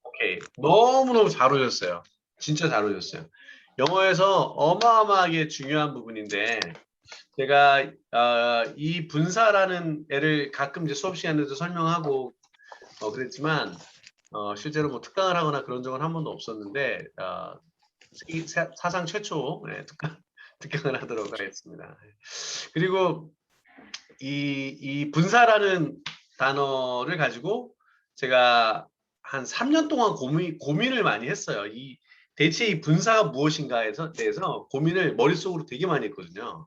오케이. 너무너무 잘 오셨어요. 진짜 잘 오셨어요. 영어에서 어마어마하게 중요한 부분인데 제가 이 분사라는 애를 가끔 이제 수업 시간에도 설명하고 그랬지만 실제로 뭐 특강을 하거나 그런 적은 한 번도 없었는데 사상 최초 특강을 하도록 하겠습니다. 그리고 이 분사라는 단어를 가지고 제가 한 3년 동안 고민을 많이 했어요. 대체 이 분사가 무엇인가에 대해서 고민을 머릿속으로 되게 많이 했거든요.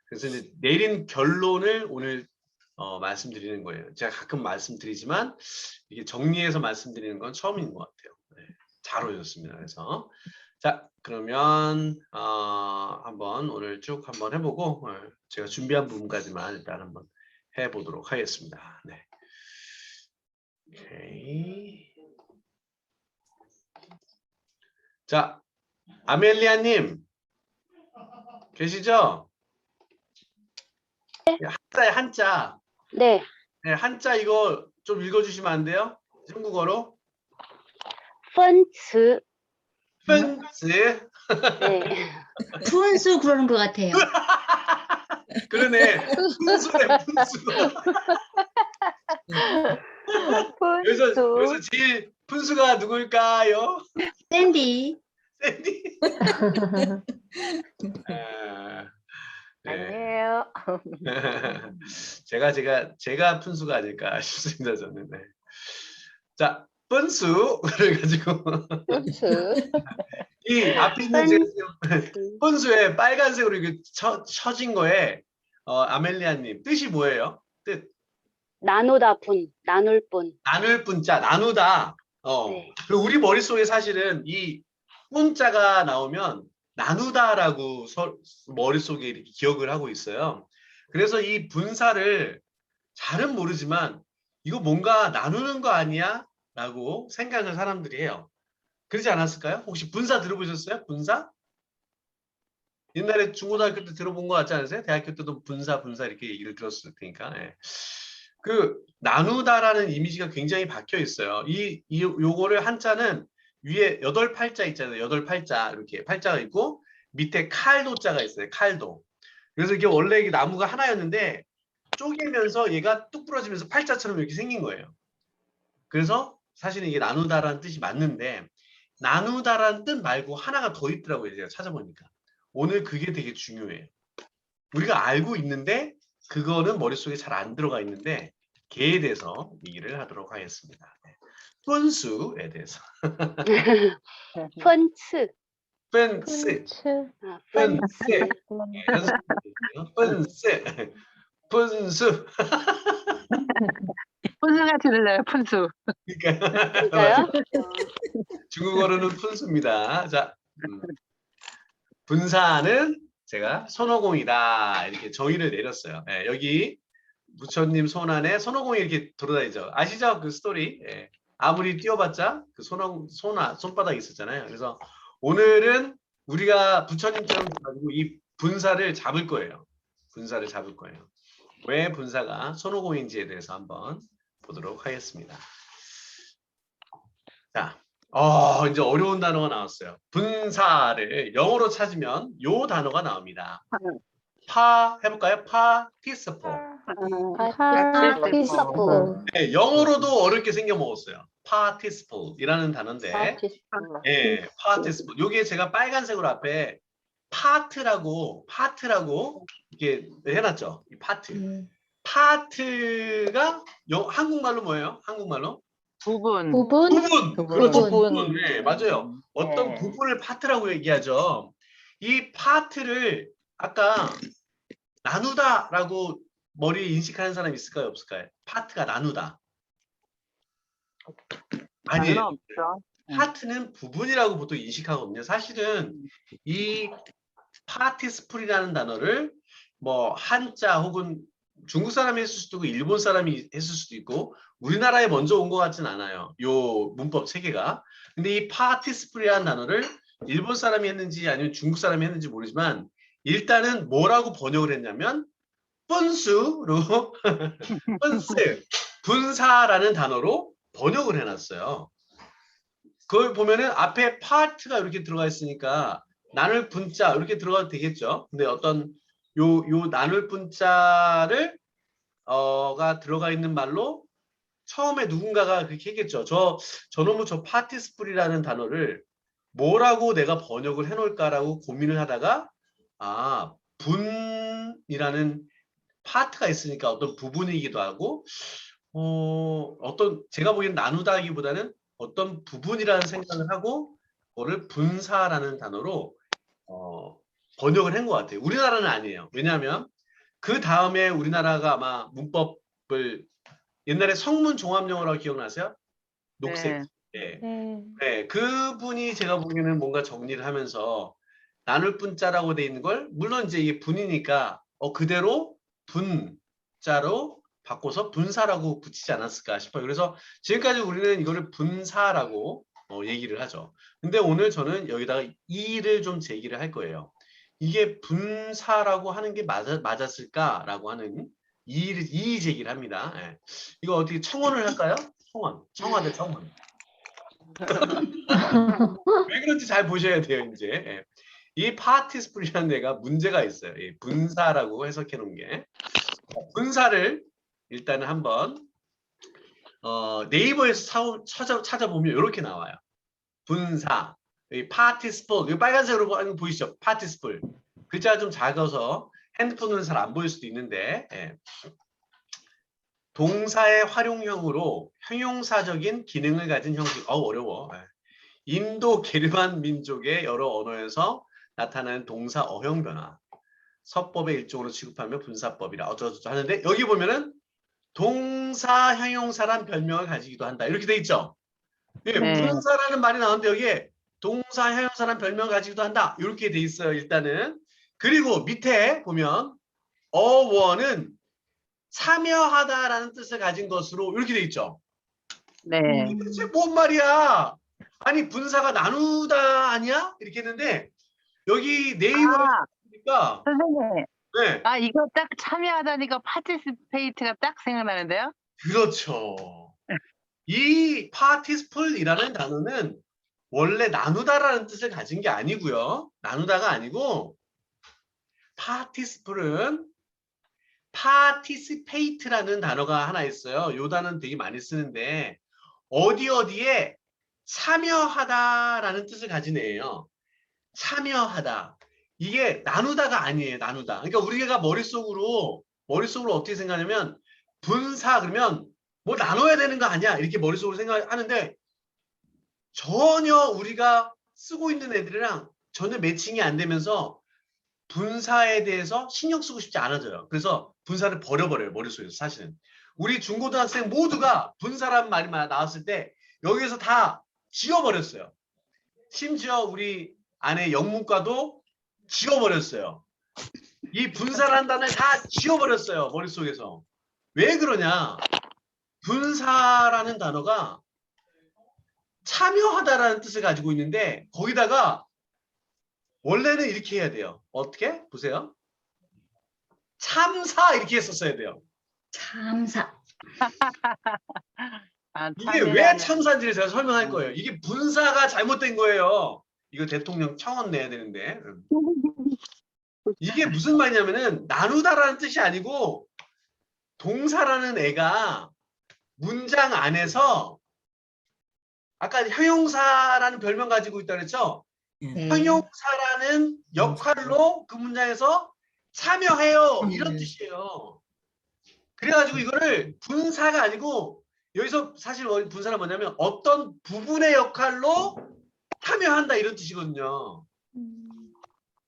그래서 이제 내린 결론을 오늘 말씀드리는 거예요. 제가 가끔 말씀드리지만 이게 정리해서 말씀드리는 건 처음인 것 같아요. 네, 잘 오셨습니다. 그래서 자 그러면 한번 오늘 쭉 한번 해보고 제가 준비한 부분까지만 일단 한번 해보도록 하겠습니다. 네. 오케이. 자 아멜리아님 계시죠? 한자에 한자. 네. 네, 한자 이거 좀 읽어주시면 안 돼요? 중국어로? 分词. 分子. 네. 푼수 그러는 것 같아요. 그러네. 분수네, 분수. 여기서 제일 분수가 누구일까요? 샌디. 샌디. 네. 아니에요. 제가 분수가 아닐까 싶습니다, 저는. 네. 자, 분수를 가지고 이 앞에 있는 제가 지금 분수에 빨간색으로 이렇게 쳐진 거에 아멜리아님 뜻이 뭐예요? 뜻? 나누다 분, 나눌 분. 나눌 분자, 나누다. 네. 그리고 우리 머릿속에 사실은 이 분자가 나오면 나누다라고 머릿속에 이렇게 기억을 하고 있어요. 그래서 이 분사를 잘은 모르지만 이거 뭔가 나누는 거 아니야? 라고 생각을 사람들이 해요. 그러지 않았을까요? 혹시 분사 들어보셨어요? 분사? 옛날에 중고등학교 때 들어본 것 같지 않으세요? 대학교 때도 분사 이렇게 얘기를 들었을 테니까. 예. 그 나누다라는 이미지가 굉장히 박혀 있어요. 요거를 한자는 위에 8팔자 있잖아요. 8팔자 이렇게 팔자가 있고 밑에 칼도자가 있어요. 칼도. 그래서 이게 원래 이게 나무가 하나였는데 쪼개면서 얘가 뚝 부러지면서 팔자처럼 이렇게 생긴 거예요. 그래서 사실은 이게 나누다라는 뜻이 맞는데 나누다라는 뜻 말고 하나가 더 있더라고요. 제가 찾아보니까. 오늘 그게 되게 중요해요. 우리가 알고 있는데 그거는 머릿속에 잘 안 들어가 있는데 걔에 대해서 얘기를 하도록 하겠습니다. 분수에 대해서. 分次. 分次. 分次. 分次. 분수. 푼수가 들려요, 푼수. 진짜요? 중국어로는 분수입니다. 자, 분사는 제가 손오공이다 이렇게 정의를 내렸어요. 예, 여기 부처님 손 안에 손오공이 이렇게 돌아다니죠. 아시죠? 그 스토리. 예, 아무리 뛰어봤자 그 손바닥이 있었잖아요. 그래서 오늘은 우리가 부처님처럼 가지고 이 분사를 잡을 거예요. 분사를 잡을 거예요. 왜 분사가 손오공인지에 대해서 한번 보도록 하겠습니다. 자, 이제 어려운 단어가 나왔어요. 분사를 영어로 찾으면 요 단어가 나옵니다. 해볼까요? participle. 네, 영어로도 어렵게 생겨 먹었어요. participle이라는 단어인데, 네, participle. 요게 제가 빨간색으로 앞에 part라고 이렇게 해놨죠. 이 part. part가 한국말로 뭐예요? 한국말로? 부분. 그렇죠. 부분. 네, 맞아요. 어떤 부분을 파트라고 얘기하죠. 이 파트를 아까 나누다라고 머리에 인식하는 사람 있을까요? 없을까요? 파트가 나누다. 아니에요. 파트는 부분이라고 보통 인식하거든요. 사실은 이 파티스플이라는 단어를 뭐 한자 혹은 중국 사람이 했을 수도 있고 일본 사람이 했을 수도 있고 우리나라에 먼저 온 것 같진 않아요. 요 문법 체계가. 근데 이 파티스플이라는 단어를 일본 사람이 했는지 아니면 중국 사람이 했는지 모르지만 일단은 뭐라고 번역을 했냐면 분수로 분사라는 단어로 번역을 해놨어요. 그걸 보면은 앞에 파트가 이렇게 들어가 있으니까 나눌 분자 이렇게 들어가도 되겠죠. 근데 어떤 요 나눌 분자를 가 들어가 있는 말로 처음에 누군가가 그렇게 얘기했죠. 저놈의 저 파티스플이라는 단어를 뭐라고 내가 번역을 해놓을까라고 고민을 하다가 분이라는 파트가 있으니까 어떤 부분이기도 하고 어떤 제가 보기엔 나누다기보다는 어떤 부분이라는 생각을 하고 그거를 분사라는 단어로 번역을 한 것 같아요. 우리나라는 아니에요. 왜냐하면 그 다음에 우리나라가 아마 문법을 옛날에 성문 종합영어라고 기억나세요? 녹색. 네. 네, 그분이 제가 보기에는 뭔가 정리를 하면서 나눌 분자라고 돼 있는 걸 물론 이제 이게 분이니까 그대로 분자로 바꿔서 분사라고 붙이지 않았을까 싶어요. 그래서 지금까지 우리는 이거를 분사라고 얘기를 하죠. 근데 오늘 저는 여기다가 이를 좀 제기를 할 거예요. 이게 분사라고 하는 게 맞았을까라고 하는 이 제기를 합니다. 예. 이거 어떻게 청원을 할까요? 청와대 청원. 왜 그런지 잘 보셔야 돼요, 이제. 예. 이 파티스플이라는 데가 문제가 있어요. 이 분사라고 해석해 놓은 게. 분사를 일단은 한번 네이버에서 찾아보면 이렇게 나와요. 분사. 이 파티스플. 이 빨간색으로 보이시죠? 파티스플. 글자가 좀 작아서 핸드폰으로는 잘 안 보일 수도 있는데 동사의 활용형으로 형용사적인 기능을 가진 형식. 어려워. 인도 게르만 민족의 여러 언어에서 나타나는 동사 어형 변화. 서법의 일종으로 취급하며 분사법이라 어쩌고저쩌고 하는데 여기 보면은 동사 형용사란 별명을 가지기도 한다. 이렇게 돼 있죠. 예, 네. 분사라는 말이 나오는데 여기에 동사 형용사란 별명을 가지기도 한다. 이렇게 돼 있어요. 일단은. 그리고 밑에 보면 어원은 참여하다라는 뜻을 가진 것으로 이렇게 돼 있죠. 네. 도대체 뭔 말이야? 아니 분사가 나누다 아니야? 이렇게 했는데 여기 네이버에 보니까 선생님. 네, 이거 딱 참여하다니까 파티시페이트가 딱 생각나는데요? 그렇죠. 이 파티스플이라는 단어는 원래 나누다라는 뜻을 가진 게 아니고요. 나누다가 아니고 파티스플은 파티시페이트라는 단어가 하나 있어요. 요 단어는 되게 많이 쓰는데 어디에 참여하다라는 뜻을 가진 애예요. 참여하다. 이게 나누다가 아니에요. 나누다. 그러니까 우리가 머릿속으로 어떻게 생각하냐면 분사 그러면 뭐 나눠야 되는 거 아니야? 이렇게 머릿속으로 생각하는데 전혀 우리가 쓰고 있는 애들이랑 전혀 매칭이 안 되면서 분사에 대해서 신경 쓰고 싶지 않아져요. 그래서 분사를 버려버려요. 머릿속에서 사실은. 우리 중고등학생 모두가 분사란 말이 나왔을 때 여기에서 다 지워버렸어요. 심지어 우리 안에 영문과도 지워버렸어요. 이 분사라는 단어를 다 지워버렸어요. 머릿속에서. 왜 그러냐? 분사라는 단어가 참여하다라는 뜻을 가지고 있는데 거기다가 원래는 이렇게 해야 돼요. 어떻게? 보세요. 참사 이렇게 했었어야 돼요. 참사. 이게 왜 참사인지를 제가 설명할 거예요. 이게 분사가 잘못된 거예요. 이거 대통령 청원 내야 되는데. 이게 무슨 말이냐면은 나누다라는 뜻이 아니고 동사라는 애가 문장 안에서 아까 형용사라는 별명 가지고 있다 그랬죠? 네. 형용사라는 역할로 그 문장에서 참여해요. 이런 뜻이에요. 그래가지고 이거를 분사가 아니고 여기서 사실 분사는 뭐냐면 어떤 부분의 역할로 참여한다 이런 뜻이거든요.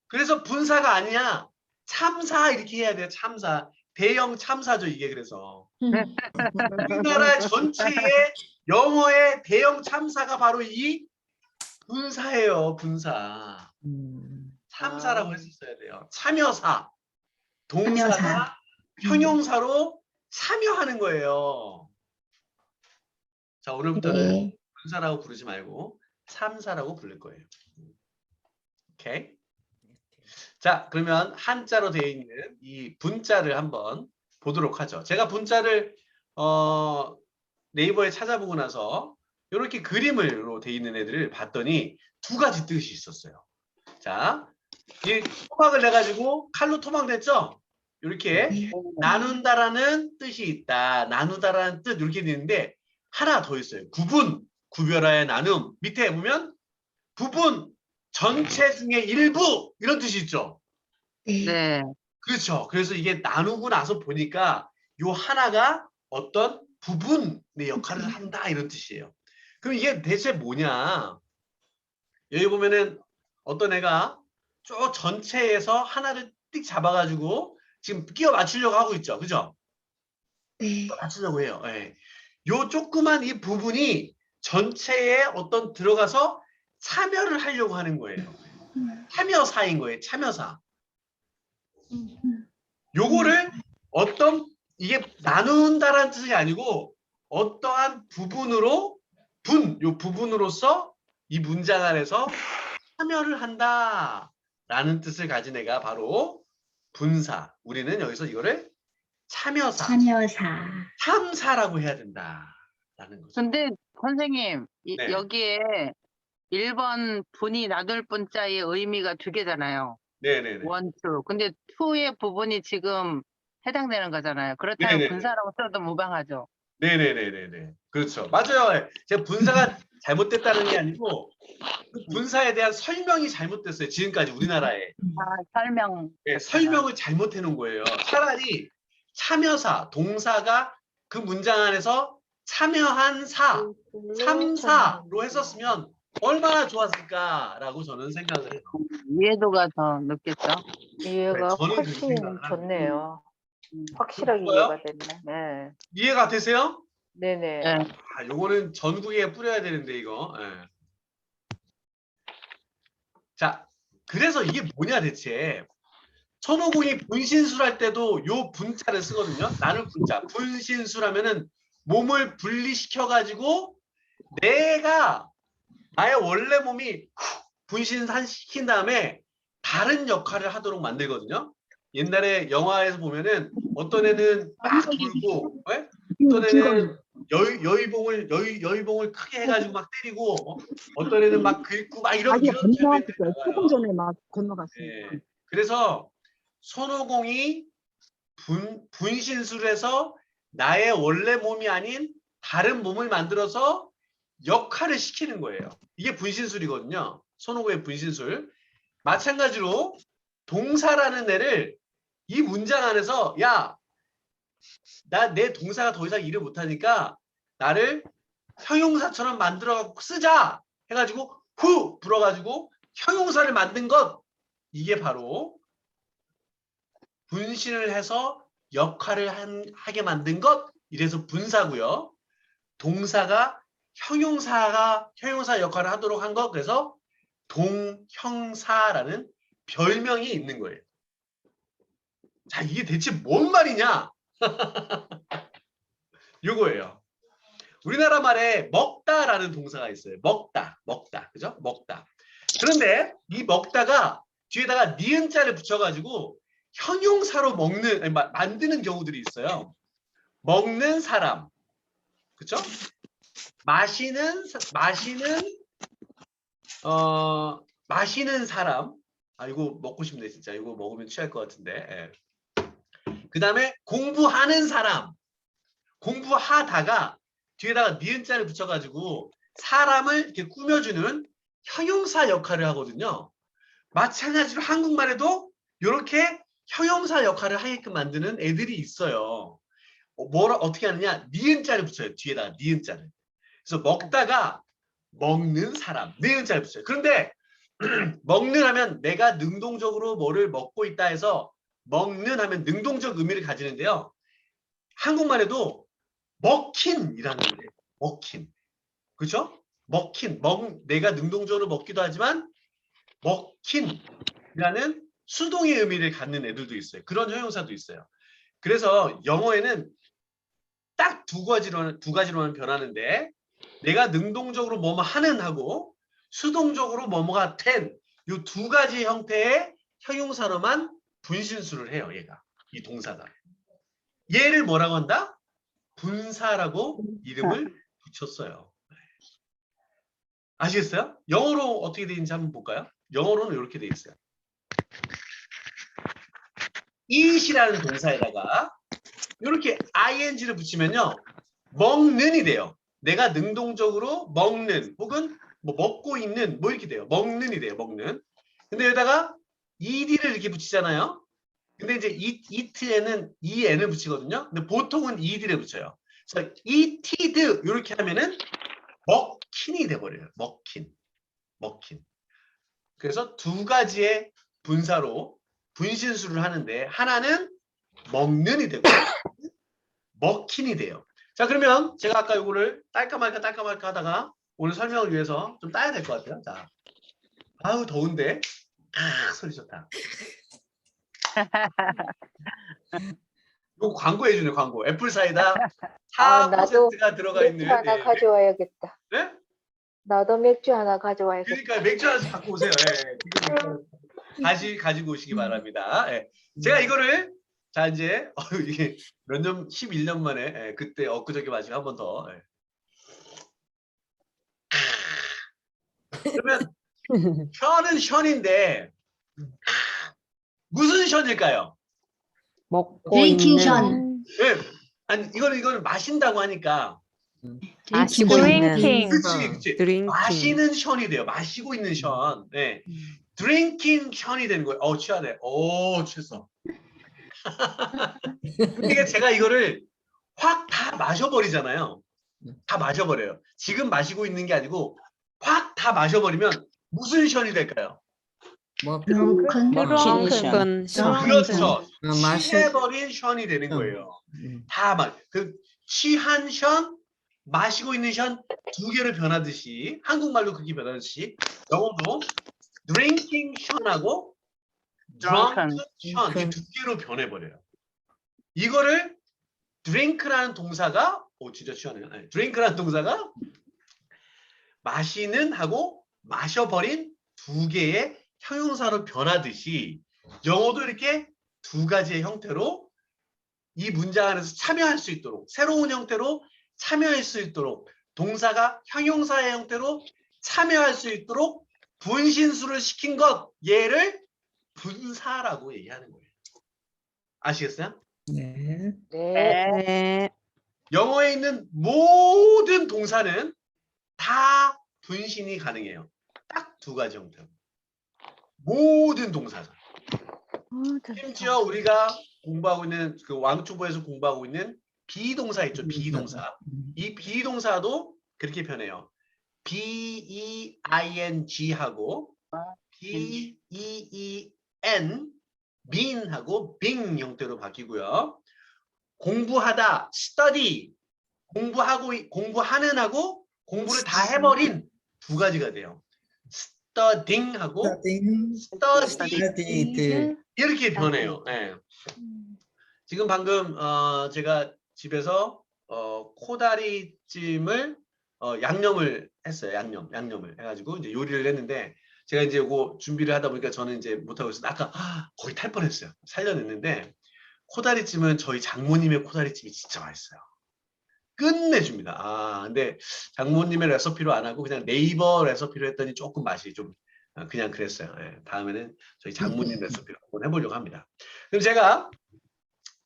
그래서 분사가 아니야. 참사 이렇게 해야 돼요. 참사. 대형 참사죠 이게 그래서. 우리나라 전체의 영어의 대형 참사가 바로 이 분사예요. 분사. 참사라고 했었어야 돼요. 참여사. 동사가 참여사. 형용사로 참여하는 거예요. 자, 오늘부터는 네. 분사라고 부르지 말고 참사라고 부를 거예요. 오케이? 자, 그러면 한자로 되어 있는 이 분자를 한번 보도록 하죠. 제가 분자를 네이버에 찾아보고 나서 이렇게 그림으로 돼 있는 애들을 봤더니 두 가지 뜻이 있었어요. 자, 이 토막을 내가지고 칼로 토막냈죠? 이렇게 네. 나눈다라는 뜻이 있다. 나누다라는 뜻 이렇게 돼 있는데 하나 더 있어요. 구분, 구별하여 나눔. 밑에 보면 부분, 전체 중에 일부 이런 뜻이 있죠. 네. 네. 그렇죠. 그래서 이게 나누고 나서 보니까 요 하나가 어떤 부분의 역할을 한다 이런 뜻이에요. 그럼 이게 대체 뭐냐? 여기 보면은 어떤 애가 쭉 전체에서 하나를 띡 잡아가지고 지금 끼워 맞추려고 하고 있죠. 그죠? 네. 맞추려고 해요. 예. 요 조그만 이 부분이 전체에 어떤 들어가서 참여를 하려고 하는 거예요. 참여사인 거예요. 참여사. 요거를 어떤 이게 나눈다라는 뜻이 아니고 어떠한 부분으로 요 부분으로서 이 문장 안에서 참여를 한다라는 뜻을 가진 애가 바로 분사. 우리는 여기서 이거를 참여사, 참여사. 참사라고 해야 된다라는 거죠. 근데 선생님, 네. 여기에 1번 분이 나눌 분자의 의미가 두 개잖아요. 네네네. 원, 투. 근데 투의 부분이 지금 해당되는 거잖아요. 그렇다면 네네네. 분사라고 써도 무방하죠. 네네네네네. 그렇죠. 맞아요. 제가 분사가 잘못됐다는 게 아니고 그 분사에 대한 설명이 잘못됐어요. 지금까지 우리나라에. 설명. 네, 설명을 잘못해 놓은 거예요. 차라리 참여사, 동사가 그 문장 안에서 참여한 사, 참사로 했었으면 얼마나 좋았을까라고 저는 생각을 해요. 이해도가 더 높겠죠. 이해가 저는 그렇게 훨씬 생각을 합니다. 좋네요. 확실하게 좋아요? 이해가 됐네. 네. 이해가 되세요? 네네. 네. 아, 요거는 전국에 뿌려야 되는데 이거. 예. 자, 그래서 이게 뭐냐 대체. 손오공이 분신술할 때도 요 분자를 쓰거든요. 나눌 분자. 분신술하면은 몸을 분리시켜 가지고 나의 원래 몸이 분신시킨 다음에 다른 역할을 하도록 만들거든요. 옛날에 영화에서 보면은 어떤 애는 막 돌고, 예? 어떤 애는 여의봉을 크게 해가지고 막 때리고, 어떤 애는 막 긁고 막 이런 자기가 장면이 건너갔어요. 나와요. 조금 전에 막 건너갔으니까. 예. 그래서 손오공이 분신술을 해서 나의 원래 몸이 아닌 다른 몸을 만들어서 역할을 시키는 거예요. 이게 분신술이거든요. 손오공의 분신술. 마찬가지로 동사라는 애를 이 문장 안에서 야, 내 동사가 더 이상 일을 못하니까 나를 형용사처럼 만들어갖고 쓰자 해가지고 후 불어가지고 형용사를 만든 것 이게 바로 분신을 해서 역할을 하게 만든 것 이래서 분사고요. 동사가 형용사 역할을 하도록 한 것 그래서 동형사라는 별명이 있는 거예요. 자, 이게 대체 뭔 말이냐? 요거예요. 우리나라 말에 먹다라는 동사가 있어요. 먹다. 그죠? 먹다. 그런데 이 먹다가 뒤에다가 니은자를 붙여가지고 형용사로 만드는 경우들이 있어요. 먹는 사람. 그쵸? 마시는 사람. 아, 이거 먹고 싶네, 진짜. 이거 먹으면 취할 것 같은데. 예. 그 다음에 공부하는 사람. 공부하다가 뒤에다가 니은자를 붙여가지고 사람을 이렇게 꾸며주는 형용사 역할을 하거든요. 마찬가지로 한국말에도 이렇게 형용사 역할을 하게끔 만드는 애들이 있어요. 어떻게 하느냐? 니은자를 붙여요. 뒤에다가 니은자를. 그래서 먹다가 먹는 사람. 니은자를 붙여요. 그런데 먹는 하면 내가 능동적으로 뭐를 먹고 있다 해서 먹는 하면 능동적 의미를 가지는데요. 한국말에도 먹힌이라는 거예요. 먹힌. 그렇죠? 내가 능동적으로 먹기도 하지만 먹힌이라는 수동의 의미를 갖는 애들도 있어요. 그런 형용사도 있어요. 그래서 영어에는 딱 두 가지로만 변하는데 내가 능동적으로 뭐뭐 하는 하고 수동적으로 뭐뭐가 된 이 두 가지 형태의 형용사로만 분신술을 해요. 얘가 이 동사가. 얘를 뭐라고 한다? 분사라고 이름을 붙였어요. 아시겠어요? 영어로 어떻게 되어 있는지 한번 볼까요? 영어로는 이렇게 되어 있어요. eat이라는 동사에다가 이렇게 ing를 붙이면요. 먹는이 돼요. 내가 능동적으로 먹는 혹은 뭐 먹고 있는 뭐 이렇게 돼요. 먹는이 돼요. 먹는. 근데 여기다가 ed를 이렇게 붙이잖아요. 근데 이제 eat에는 en을 붙이거든요. 근데 보통은 ed를 붙여요. 그래서 eated 이렇게 하면은 먹킨이 돼버려요. 먹킨. 그래서 두 가지의 분사로 분신술을 하는데 하나는 먹는이 되고 먹힌이 돼요. 자, 그러면 제가 아까 이거를 딸까 말까 하다가 오늘 설명을 위해서 좀 따야 될 것 같아요. 자, 아우 더운데 소리 좋다. 이거 광고 해주네. 광고. 애플 사이다 4%가 들어가 있는. 맥주 하나 가져와야겠다. 네? 나도 맥주 하나 가져와야겠다. 그러니까 맥주 하나씩 갖고 오세요. 예. 지금 가지고 오시기 바랍니다. 예. 제가 이거를 자 이제 이게 몇 년 11년 만에 예, 그때 엊그저께 마시고 한 번 더. 예. 그러면 션은 션인데 무슨 션일까요? 먹고 드링킹 있는 션. 예. 아니 이거는 마신다고 하니까 마시고 Drinking. 그치. 드링킹. 마시는 션이 돼요. 마시고 있는 션. 네. 드링킹 션이 되는 거예요. 취하네. 취했어. 근데 제가 이거를 확 다 마셔버리잖아요. 다 마셔버려요. 지금 마시고 있는 게 아니고 확 다 마셔버리면 무슨 션이 될까요? 드렁큰. 먹힌 션. 그렇죠. 마시- 취해버린 션이 되는 거예요. 취한 션, 마시고 있는 션 두 개로 변하듯이 한국말로 그렇게 변하듯이 영어도 drinking 션하고 drunken 션 이 두 개로 변해버려요. 이거를 drink라는 동사가 진짜 취하네요. 아니, drink라는 동사가 마시는 하고 마셔버린 두 개의 형용사로 변하듯이 영어도 이렇게 두 가지의 형태로 이 문장 안에서 참여할 수 있도록 새로운 형태로 참여할 수 있도록 동사가 형용사의 형태로 참여할 수 있도록 분신술을 시킨 것 얘를 분사라고 얘기하는 거예요. 아시겠어요? 네. 네. 네. 영어에 있는 모든 동사는 다 분신이 가능해요. 딱 두 가지 형태로. 모든 동사죠. 심지어 우리가 공부하고 있는 그 왕초보에서 공부하고 있는 비동사 있죠. 비동사. 이 비동사도 그렇게 변해요. B-E-I-N-G 하고 B-E-E-N mean하고 being 형태로 바뀌고요. 공부하다 study 공부하는 하고 공부를 다 해버린 두 가지가 돼요. studying하고 study 이렇게 변해요. 네. 지금 방금 제가 집에서 코다리찜을 양념을 했어요. 양념을 해가지고 이제 요리를 했는데 제가 이제 이거 준비를 하다 보니까 저는 이제 못하고 있어서 아까 거의 탈 뻔했어요. 살려냈는데 코다리찜은 저희 장모님의 코다리찜이 진짜 맛있어요. 끝내줍니다. 근데 장모님의 레시피로 안 하고 그냥 네이버 레시피로 했더니 조금 맛이 좀 그냥 그랬어요. 예, 다음에는 저희 장모님 레시피로 한번 해보려고 합니다. 그럼 제가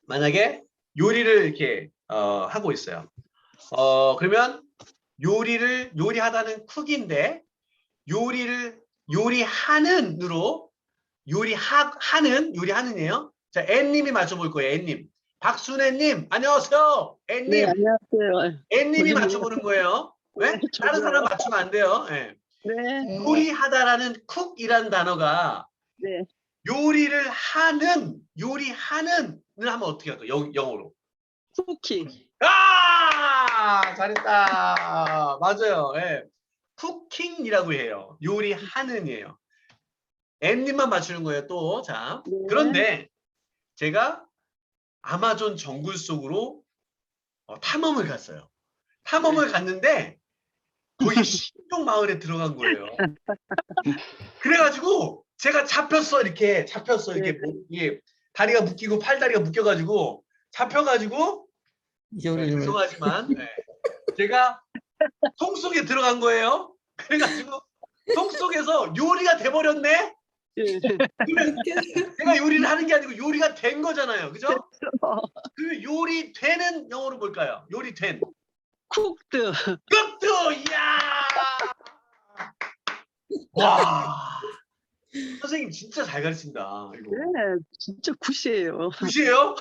만약에 요리를 이렇게 하고 있어요. 그러면 요리하다는 쿡인데 요리하는으로 요리하는이에요. 자, 앤님이 맞춰볼 거예요. 앤님. 박순애님, 안녕하세요. 앤님. 네, 안녕하세요. 앤님이 맞춰보는 거예요. 왜? 다른 사람 맞추면 안 돼요. 네. 네, 요리하다라는 쿡이라는 단어가 네. 요리하는을 하면 어떻게 할까요? 영어로. 쿠키. 잘했다. 맞아요. 예. 쿠킹이라고 해요. 요리하는이에요. 앤님만 맞추는 거예요. 또 자. 네. 그런데 제가 아마존 정글 속으로 탐험을 갔어요. 탐험을 갔는데 거기 신종 마을에 들어간 거예요. 그래가지고 제가 잡혔어 이렇게 이게 다리가 묶이고 팔다리가 묶여가지고 잡혀가지고 이제 우리 죄송하지만 제가 통 속에 들어간 거예요. 그래가지고 통 속에서 요리가 돼버렸네. 그러면 내가 요리를 하는 게 아니고 요리가 된 거잖아요, 그죠? 그 요리 되는 영어로 뭘까요? 요리 된. 쿡드. 굿드! 이야! 와. 선생님 진짜 잘 가르친다. 이거. 네, 진짜 굿이에요. 굿이에요?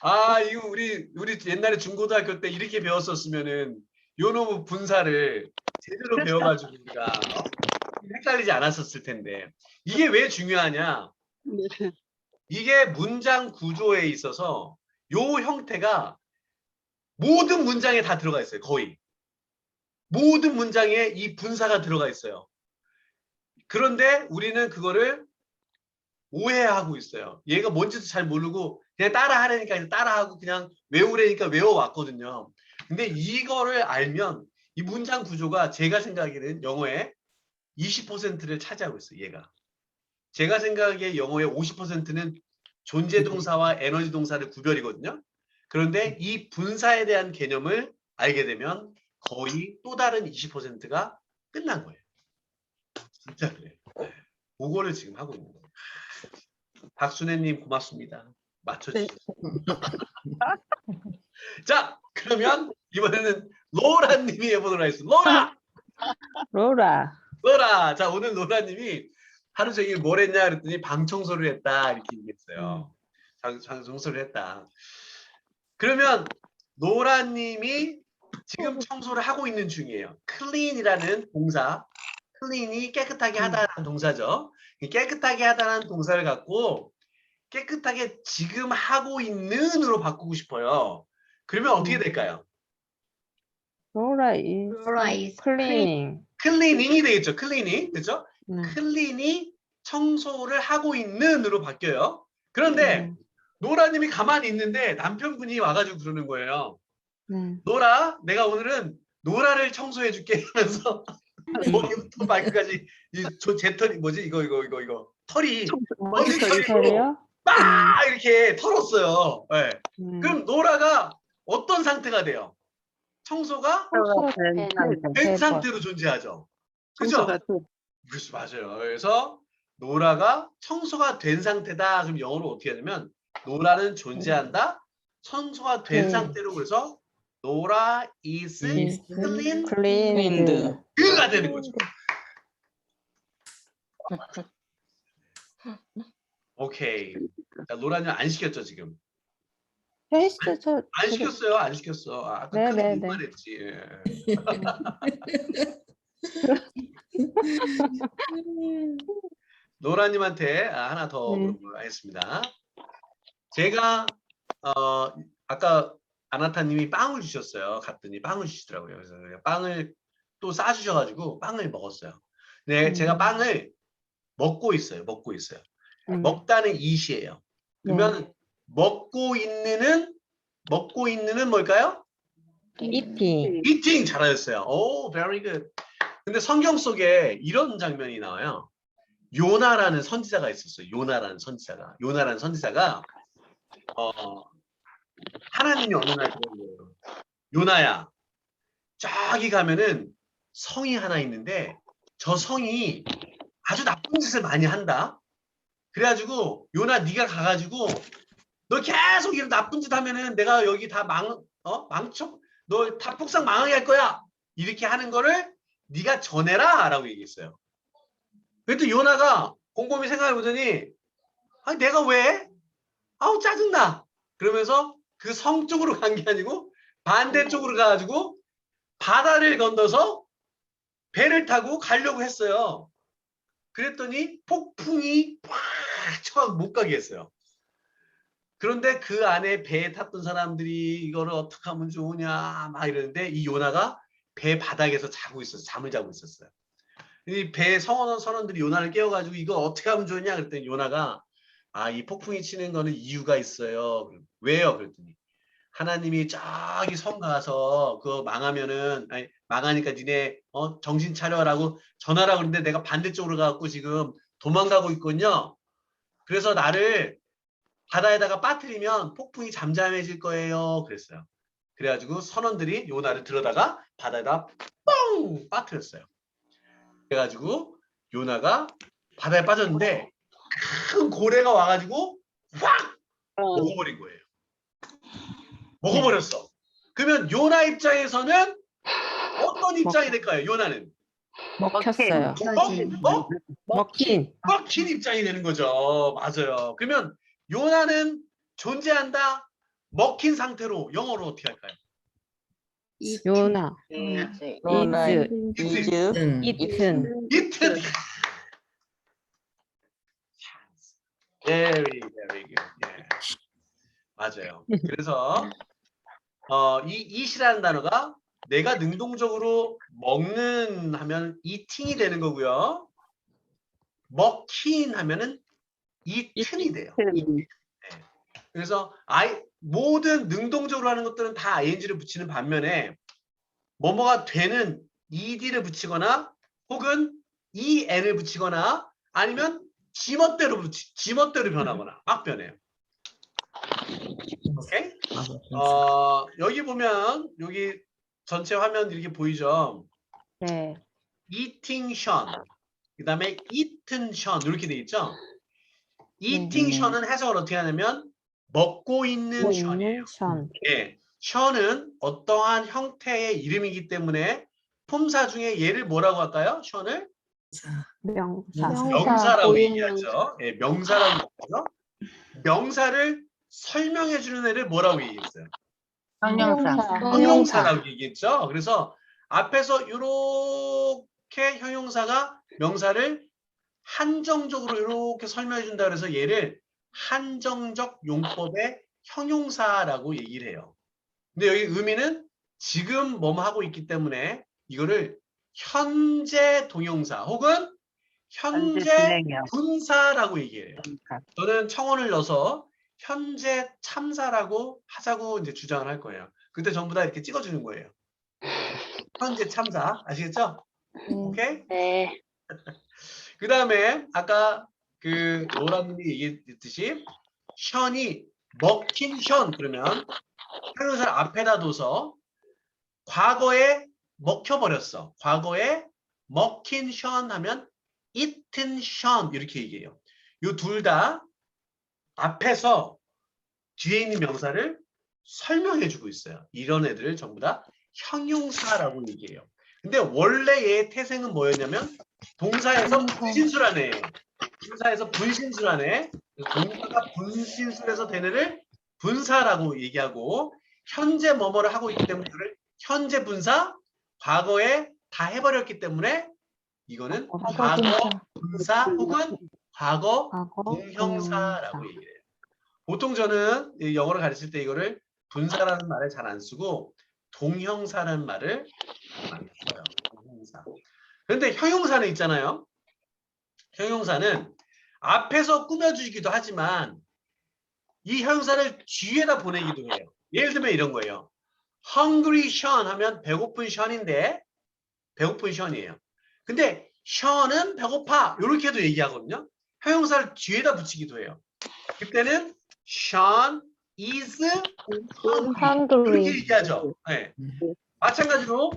아, 이거 우리 옛날에 중고등학교 때 이렇게 배웠었으면은 요놈의 분사를 제대로 배워가지고 우리가 헷갈리지 않았었을 텐데. 이게 왜 중요하냐? 네. 이게 문장 구조에 있어서 요 형태가 모든 문장에 다 들어가 있어요. 거의. 모든 문장에 이 분사가 들어가 있어요. 그런데 우리는 그거를 오해하고 있어요. 얘가 뭔지도 잘 모르고 그냥 따라하려니까 따라하고 그냥 외우려니까 외워왔거든요. 근데 이거를 알면 이 문장 구조가 제가 생각하기에는 영어의 20%를 차지하고 있어요. 얘가. 제가 생각하기에 영어의 50%는 존재 동사와 에너지 동사를 구별이거든요. 그런데 이 분사에 대한 개념을 알게 되면 거의 또 다른 20%가 끝난 거예요. 진짜 그래요. 그거를 지금 하고 있는 거예요. 박순애님 고맙습니다. 맞춰주시죠. 자, 그러면 이번에는 로라님이 해보도록 하겠습니다. 로라. 로라. 자, 오늘 로라님이 하루 종일 뭘 했냐 그랬더니 방 청소를 했다 이렇게 얘기했어요. 방 청소를 했다. 그러면 로라님이 지금 청소를 하고 있는 중이에요. clean이라는 동사, clean이 깨끗하게 하다라는 동사죠. 이 깨끗하게 하다라는 동사를 갖고 깨끗하게 지금 하고 있는으로 바꾸고 싶어요. 그러면 어떻게 될까요? 로라 is Laura is cleaning. cleaning이 되겠죠. cleaning, 그렇죠? 네. clean이 청소를 하고 있는으로 바뀌어요. 그런데 노라님이 가만히 있는데 남편분이 와가지고 그러는 거예요. 노라, 내가 오늘은 노라를 청소해 줄게 하면서 머리부터 발끝까지 제 털이 뭐지? 이거 털이 머리 털이. 털이요? 막 이렇게 털었어요. 네. 음. 그럼 노라가 어떤 상태가 돼요? 청소가 된 상태로 존재하죠. 그죠? 청소가 그렇죠, 맞아요. 그래서 노라가 청소가 된 상태다. 그럼 영어로 어떻게 하냐면 노라는 존재한다. 청소가 된 상태로 그래서 노라 is clean cleaned. 그가 되는 거죠. 오케이. 자, 노라님 안 시켰죠 지금? 했어. 안 시켰어요. 안 시켰어. 아까 네. 그 말했지. 노라님한테 하나 더 하겠습니다. 제가 아까 아나타님이 빵을 주셨어요. 갔더니 빵을 주시더라고요. 그래서 빵을 또 싸주셔가지고 빵을 먹었어요. 네, 제가 빵을 먹고 있어요. 먹다는 이시예요. 그러면 먹고 있는은 뭘까요? eating. eating 잘하셨어요. 오, very good. 근데 성경 속에 이런 장면이 나와요. 요나라는 선지자가 있었어요. 요나라는 선지자가 하나님이 어느 날 그런 거예요. 요나야, 저기 가면은 성이 하나 있는데 저 성이 아주 나쁜 짓을 많이 한다. 그래가지고 요나 네가 가가지고 너 계속 이런 나쁜 짓 하면은 내가 여기 다 망쳐 너 다 폭삭 망하게 할 거야. 이렇게 하는 거를 네가 전해라 라고 얘기했어요. 그랬더니 요나가 곰곰이 생각해 보더니 아니 내가 왜? 아우 짜증나. 그러면서 그 성 쪽으로 간 게 아니고 반대쪽으로 가가지고 바다를 건너서 배를 타고 가려고 했어요. 그랬더니 폭풍이 팍 쳐서 못 가게 했어요. 그런데 그 안에 배에 탔던 사람들이 이거를 어떻게 하면 좋으냐 막 이러는데 이 요나가 배 바닥에서 잠을 자고 있었어요. 이 배 선원들이 요나를 깨워가지고 이거 어떻게 하면 좋냐 그랬더니 요나가 이 폭풍이 치는 거는 이유가 있어요. 왜요? 그랬더니 하나님이 저기 성 가서 그거 망하니까 니네 정신 차려라고 전하라고 그러는데 내가 반대쪽으로 가갖고 지금 도망가고 있거든요. 그래서 나를 바다에다가 빠뜨리면 폭풍이 잠잠해질 거예요. 그랬어요. 그래가지고 선원들이 요나를 들어다가 바다에다 뻥 빠뜨렸어요. 그래가지고 요나가 바다에 빠졌는데 큰 고래가 와가지고 확 먹어버린 거예요. 먹어버렸어. 그러면 요나 입장에서는 어떤 입장이 될까요? 요나는 먹혔어요. 먹힌. 먹힌 입장이 되는 거죠. 맞아요. 그러면 요나는 존재한다. 먹힌 상태로 영어로 어떻게 할까요? 요나. 로나, 이즈. 이튼. 이튼. 이튼. Very, very good. 예. 맞아요. 그래서 이 eat이라는 단어가 내가 능동적으로 먹는 하면 eating이 되는 거고요. 먹힌 하면은 eaten이 돼요. 그래서 모든 능동적으로 하는 것들은 다 ing를 붙이는 반면에 뭐뭐가 되는 ed를 붙이거나 혹은 en을 붙이거나 아니면 지멋대로 변하거나 막 변해요. 오케이? 여기 보면 여기 전체 화면 이렇게 보이죠? 네. eating Sean, 그다음에 eaten Sean 이렇게 돼 있죠? eating Sean은 해석을 어떻게 하냐면 먹고 있는 Sean이에요. 션. 예, Sean은 어떠한 형태의 이름이기 때문에 품사 중에 얘를 뭐라고 할까요? Sean을 명사. 명사라고 고유 얘기하죠. 예, 명사라고 얘기하죠. 명사를 설명해 주는 애를 뭐라고 얘기했어요? 형용사. 형용사라고 얘기했죠. 그래서 앞에서 이렇게 형용사가 명사를 한정적으로 이렇게 설명해 준다 그래서 얘를 한정적 용법의 형용사라고 얘기를 해요. 근데 여기 의미는 지금 뭐뭐 하고 있기 때문에 이거를 현재 동용사 혹은 현재 진행형. 분사라고 얘기해요. 저는 청원을 넣어서 현재 참사라고 하자고 이제 주장을 할 거예요. 그때 전부 다 이렇게 찍어주는 거예요. 현재 참사 아시겠죠? 오케이? 네. 그 다음에 아까 그 로라님이 얘기했듯이 션이 먹힌 션 그러면 형용사를 앞에다 둬서 과거에 먹혀버렸어. 과거에 먹힌 션 하면 eaten 션 이렇게 얘기해요. 이 둘 다 앞에서 뒤에 있는 명사를 설명해 주고 있어요. 이런 애들을 전부 다 형용사라고 얘기해요. 근데 원래 얘의 태생은 뭐였냐면 동사에서 분신술한 애. 동사에서 분신술한 애. 동사가 분신술에서 된 애를 분사라고 얘기하고 현재 뭐뭐를 하고 있기 때문에 이거를 현재 분사, 과거에 다 해버렸기 때문에 이거는 과거 분사 혹은 과거 동형사라고 얘기해요. 보통 저는 이 영어를 가르칠 때 이거를 분사라는 말을 잘 안 쓰고 동형사라는 말을 많이 써요. 동형사. 그런데 형용사는 있잖아요. 형용사는 앞에서 꾸며주기도 하지만 이 형용사를 뒤에다 보내기도 해요. 예를 들면 이런 거예요. Hungry Sean 하면 배고픈 Sean인데 배고픈 Sean이에요. 근데 Sean은 배고파 이렇게도 얘기하거든요. 형용사를 뒤에다 붙이기도 해요. 그때는 Sean is hungry 이렇게 얘기하죠. 네. 마찬가지로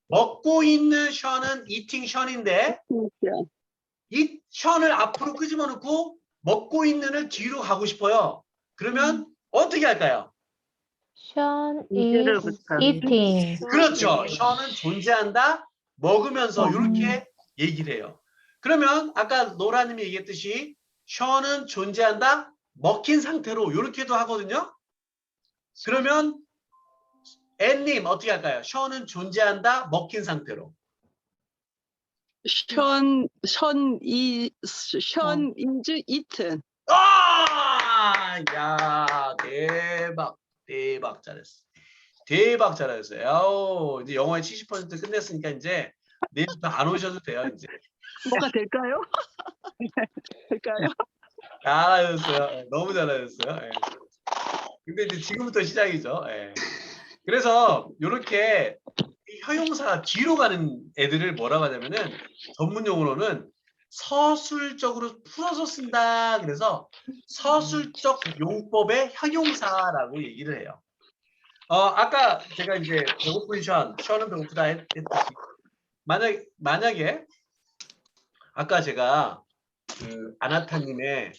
먹고 있는 Sean은 eating Sean인데 이 Sean을 앞으로 끄집어 놓고 먹고 있는을 뒤로 가고 싶어요. 그러면 어떻게 할까요? Sean 이제를 is 붙여. eating. 그렇죠. Sean은 존재한다, 먹으면서 이렇게 얘기를 해요. 그러면 아까 노라님이 얘기했듯이 Sean은 존재한다, 먹힌 상태로 이렇게도 하거든요. 그러면 앤님 어떻게 할까요? Sean은 존재한다, 먹힌 상태로. 션 is eaten. 야, 대박 잘했어. 대박 잘하셨어요. 야오, 이제 영어의 70% 끝냈으니까 이제 내일부터 안 오셔도 돼요. 이제 뭐가 될까요? 될까요? 잘하셨어요. 너무 잘하셨어요. 예. 근데 이제 지금부터 시작이죠. 예. 그래서 이렇게 형용사가 뒤로 가는 애들을 뭐라고 하냐면은 전문 용어로는 서술적으로 풀어서 쓴다. 그래서 서술적 용법의 형용사라고 얘기를 해요. 아까 제가 이제 배고픈 션은 배고프다 했듯이 만약에 아까 제가 그 아나타님의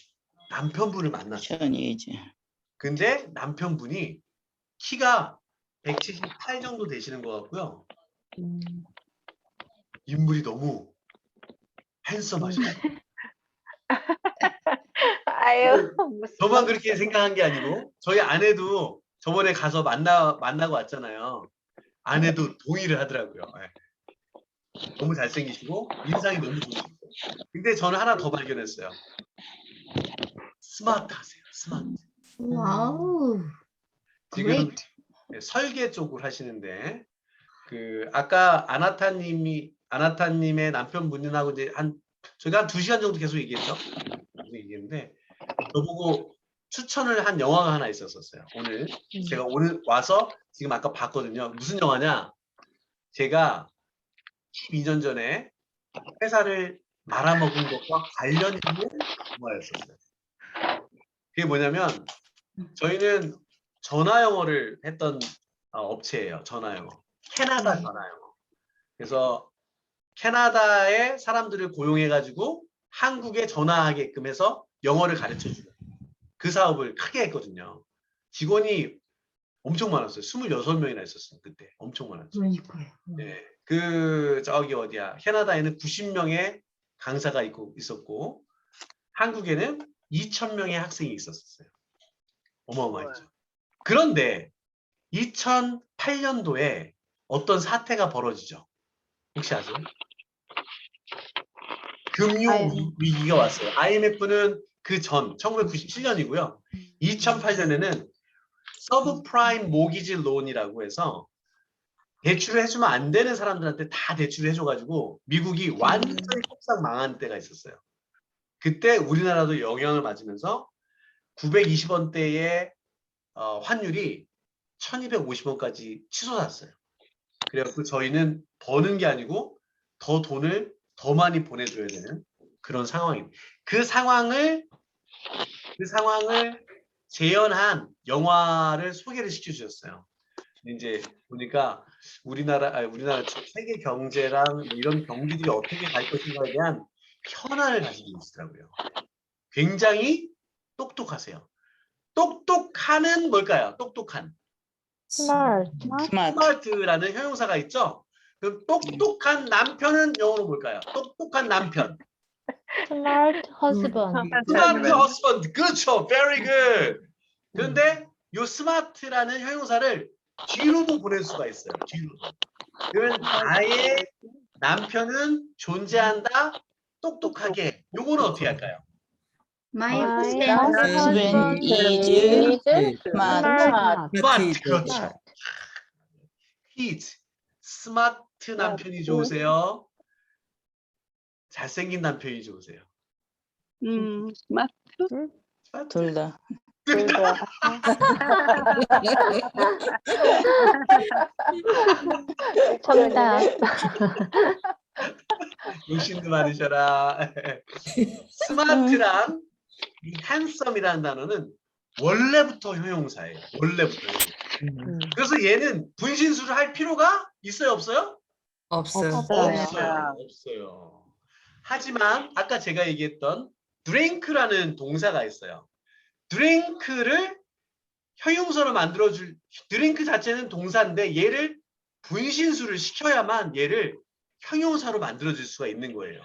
남편분을 만났어요. 션이지. 근데 남편분이 키가 178 정도 되시는 것 같고요. 인물이 너무 핸섬하시고 아유, 무슨 저만 그렇게 생각한 게 아니고 저희 아내도 저번에 가서 만나고 왔잖아요. 아내도 동의를 하더라고요. 예. 너무 잘생기시고 인상이 너무 좋으시고. 근데 저는 하나 더 발견했어요. 스마트하세요. 스마트. 와우. 지금 Great. 설계 쪽을 하시는데 그 아까 아나타님의 남편분하고 이제 저희가 한 2시간 정도 계속 얘기했죠. 얘기했는데 저보고 추천을 한 영화가 하나 있었어요. 오늘 제가 오늘 와서 지금 아까 봤거든요. 무슨 영화냐? 제가 12년 전에 회사를 말아먹은 것과 관련 있는 영화였었어요. 그게 뭐냐면 저희는 전화 영어를 했던 업체예요. 전화 영어. 캐나다 전화 영어. 그래서 캐나다의 사람들을 고용해가지고 한국에 전화하게끔 해서 영어를 가르쳐주는 그 사업을 크게 했거든요. 직원이 엄청 많았어요. 26명이나 있었어요. 그때 엄청 많았죠. 그러니까요. 네. 그 저기 어디야 캐나다에는 90명의 강사가 있었고 한국에는 2,000명의 학생이 있었어요. 어마어마했죠. 그런데 2008년도에 어떤 사태가 벌어지죠. 혹시 아세요? 금융 위기가 왔어요. IMF는 그 전 1997년이고요. 2008년에는 서브프라임 모기지 론이라고 해서 대출을 해주면 안 되는 사람들한테 다 대출을 해줘가지고 미국이 완전히 폭삭 망한 때가 있었어요. 그때 우리나라도 영향을 맞으면서 920원대의 환율이 1250원까지 치솟았어요. 그래서 저희는 버는 게 아니고 더 돈을 더 많이 보내줘야 되는 그런 상황입니다. 그 상황을 재현한 영화를 소개를 시켜주셨어요. 이제 보니까 우리나라 세계 경제랑 이런 경기들이 어떻게 갈 것인가에 대한 현안을 가지고 있더라고요. 굉장히 똑똑하세요. 똑똑한은 뭘까요? 똑똑한. 스마트. 스마트. 스마트라는 형용사가 있죠. 그럼 똑똑한 남편은 영어로 뭘까요? 똑똑한 남편. 스마트 허스밴드. 스마트 허스밴드. 그렇죠. Very good. 그런데 이 스마트라는 형용사를 뒤로도 보낼 수가 있어요. 뒤로도. 그러면 나의 남편은 존재한다. 똑똑하게. 요거는 어떻게 할까요? My My husband husband is is smart. 스마트. 그렇죠. He's 스마트 남편이 좋으세요? 잘생긴 남편이 좋으세요? 스마트. 스마트. 둘 다. 정답. 욕심도 많으셔라. 스마트랑 이 핸섬이라는 단어는 원래부터 형용사예요. 원래부터. 그래서 얘는 분신술을 할 필요가 있어요, 없어요? 없어요. 없어요. 하지만 아까 제가 얘기했던 drink라는 동사가 있어요. drink를 형용사로 만들어줄 drink 자체는 동사인데 얘를 분신술을 시켜야만 얘를 형용사로 만들어줄 수가 있는 거예요.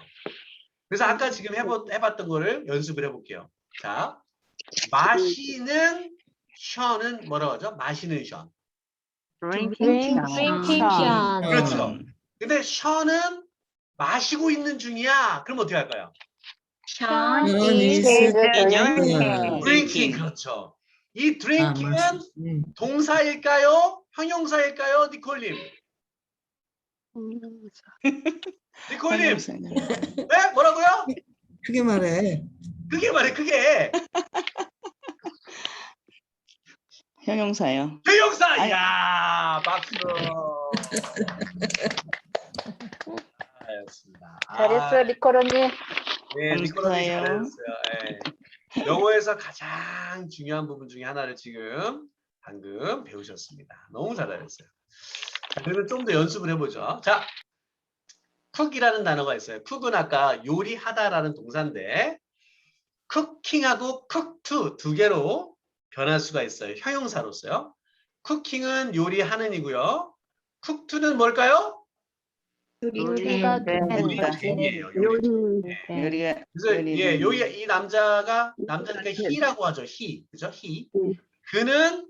그래서 아까 지금 해봤던 거를 연습을 해볼게요. 자, 마시는 션은 뭐라고 하죠? 마시는 션. Drinking Sean. 그렇죠. 근데 션은 마시고 있는 중이야. 그럼 어떻게 할까요? Sean is is drinking. drinking. 그렇죠. 이 drinking은 동사일까요? 형용사일까요? 니콜님. 니콜님. 네? 뭐라고요? 크게 말해. 그게 말해. 그게 형용사요. 형용사. 아니. 이야, 박수. 알겠습니다. 잘했어, 리코로님. 네, 니콜라님 감사해요. 잘하셨어요. 예. 영어에서 가장 중요한 부분 중에 하나를 지금 방금 배우셨습니다. 너무 잘하셨어요. 자, 그러면 좀 더 연습을 해보죠. 자, 쿡이라는 단어가 있어요. 쿡은 아까 요리하다라는 동사인데 쿠킹하고 cook 두 개로 변할 수가 있어요. 형용사로서요. 쿠킹은 요리하는이고요. cook to는 뭘까요? 요리가 네. 된다. 요리이에요. 요리. 요리가 그래서 예, 요리는 여기 이 남자니까 he라고 하죠. he. 그죠? he. 그는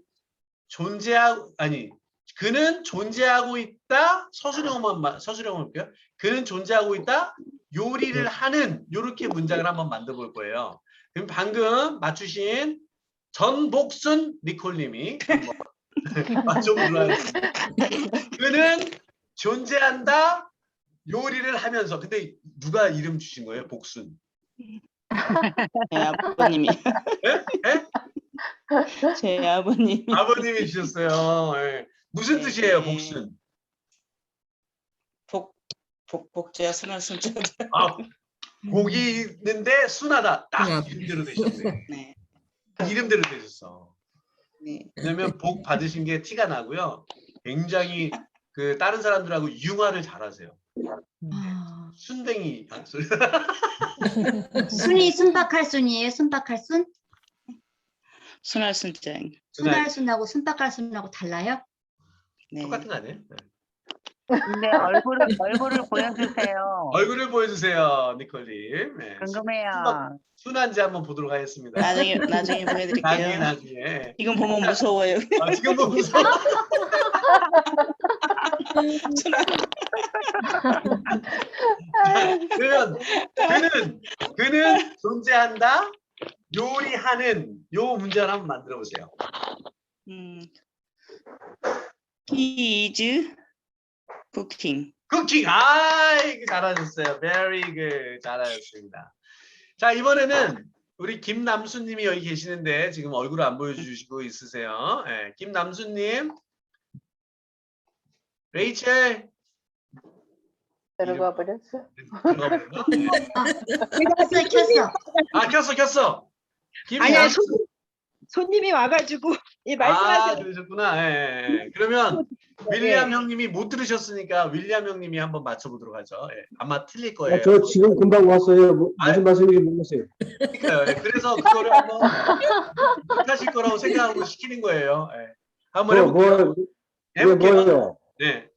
그는 존재하고 있다. 서술형만 볼게요. 그는 존재하고 있다. 요리를 하는 요렇게 문장을 한번 만들어 볼 거예요. 그럼 방금 맞추신 전복순 니콜님이 한번 맞춰보도록 하겠습니다. 그는 존재한다. 요리를 하면서 근데 누가 이름 주신 거예요? 복순. 제 아버님이 예? 예? 제 아버님이 아버님이 주셨어요. 예. 무슨 네. 뜻이에요, 복순? 복자 순한 순자. 아, 복이 있는데 순하다. 딱 순하다. 이름대로 되셨네. 네. 이름대로 되셨어. 네. 왜냐면 복 받으신 게 티가 나고요. 굉장히 그 다른 사람들하고 융화를 잘하세요. 순댕이. 순이 순박할 순이에요? 순박할 순? 순한 순장. 순할 순하고 순박할 순하고 달라요? 네. 똑같은 거 아니에요? 네. 근데 얼굴을 보여주세요. 얼굴을 보여주세요, 니콜님. 네. 궁금해요. 순한지 한번 보도록 하겠습니다. 나중에 보여드릴게요. 나중에. 이건 보면 무서워요. 아, 지금 뭐 무서워. 순한 그러면 그는 존재한다. 요리하는 요 문제를 한번 만들어 보세요. He is cooking. 쿠킹. 아, 이거 잘하셨어요. Very good. 잘하셨습니다. 자, 이번에는 우리 김남수님이 여기 계시는데 지금 얼굴을 안 보여주시고 있으세요. 네, 김남수님. 레이첼. 들어가 버렸어. 들어가 버렸나? 네. 켰어. 아, 켰어. 아니야, 김남수. 손님이 와가지고 이 아, 말씀하세요. 그러셨구나. 예, 예. 그러면 윌리엄 형님이 못 들으셨으니까 윌리엄 형님이 한번 맞춰보도록 하죠. 예, 아마 틀릴 거예요. 저 지금 금방 왔어요. 아, 무슨 말씀인지 모르겠어요. 그러니까요. 예, 그래서 그거를 한번 못하실 거라고 생각하고 시키는 거예요. 예. 한번 해볼게요. 이게 해볼게요. 뭐예요? 네.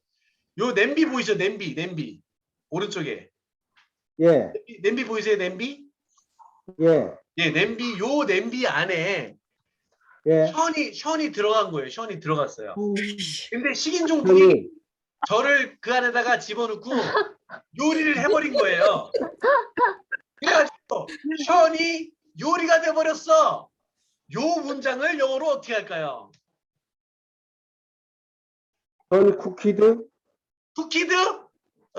요 냄비 보이죠? 냄비. 오른쪽에. 예, 냄비 보이세요? 냄비? 예, 예, 요 냄비 안에 예. 션이 들어간 거예요. 션이 들어갔어요. 근데 식인종들이 형님, 저를 그 안에다가 집어넣고 요리를 해버린 거예요. 그래가지고 션이 요리가 돼버렸어. 요 문장을 영어로 어떻게 할까요? 선 쿠키드? 쿠키드?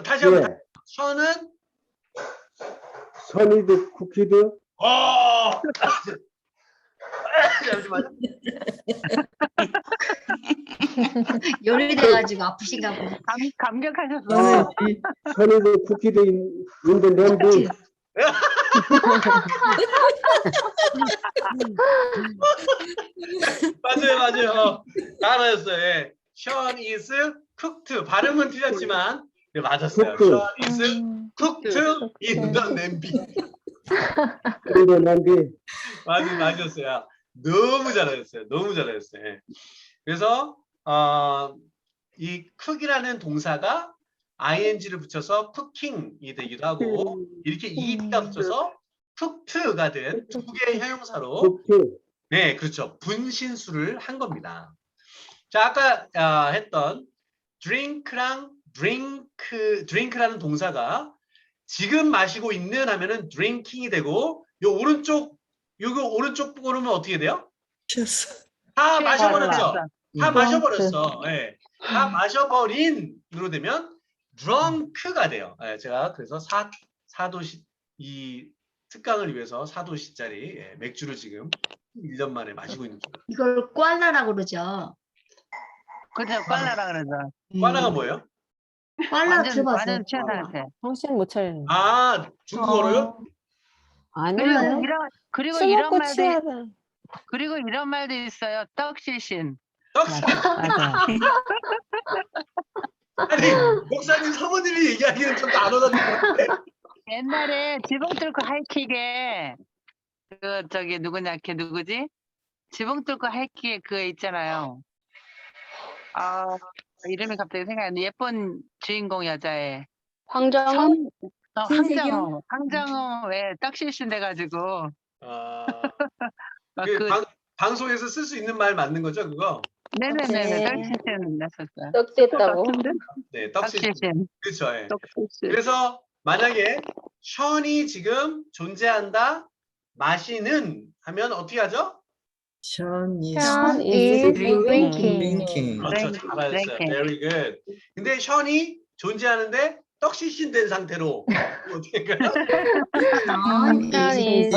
다시 한번. 예, 션은 선이드 쿠키드? 잠시만요. 요리돼가지고 아프신가 보네. 감격하셨어. 선이드 쿠키드 인데 냄비? 맞아요. 잘하셨어요. 예. 션 is cooked. 발음은 틀렸지만 네, 맞았어요. cooked. 션 is cooked in the 냄비. 인데 냄비? 맞았어요. 너무 잘하셨어요. 예. 그래서 이 cook이라는 동사가 ing를 붙여서 cooking이 되기도 하고 이렇게 ed가 붙여서 cooked가 된 두 개의 형용사로 쿠키. 네, 그렇죠. 분신술을 한 겁니다. 자, 아까 했던 drink라는 동사가 지금 마시고 있는 하면은 drinking이 되고 요거 오른쪽 보면 어떻게 돼요? 다 마셔버렸죠. 다 마셔버렸어. 예. 다 마셔버린으로 되면 drunk가 돼요. 예, 제가 그래서 사도시 이 특강을 위해서 4도시짜리 예, 맥주를 지금 1년 만에 마시고 있는 중. 이걸 꽐라라고 그러죠. 그죠? 꽐라라 그러죠. 꽈나가 뭐예요? 꽐라 들어봤어요. 완전 취한 상태. 정신 못 차리는. 아, 중국어로요? 아니에요. 그리고 술 이런 먹고 말도 취하다. 그리고 이런 말도 있어요. 떡실신. 맞아. 아니 목사님 사모님이 얘기하기는 좀 단어가 옛날에 지붕 뚫고 하이킥에 그 저기 누구냐 걔 누구지? 지붕 뚫고 하이킥에 그거 있잖아요. 아 이름이 갑자기 생각이 안 나. 예쁜 주인공 여자애. 황정은 황정은 왜 떡실신 돼가지고 아, 그 방송에서 쓸 수 있는 말 맞는 거죠, 그거? 네네네네 네. 떡실신 났었어요. 떡됐다고. 네, 떡실. 떡실신. 그렇죠. 예. 떡실신. 그래서 만약에 션이 지금 존재한다, 마시는 하면 어떻게 하죠? Sean is Sean is drinking. drinking. 그렇죠. Drinking. 잘하셨어요. Very good. 근데 션이 존재하는데 떡실신된 상태로 어떻게 할까요? Sean is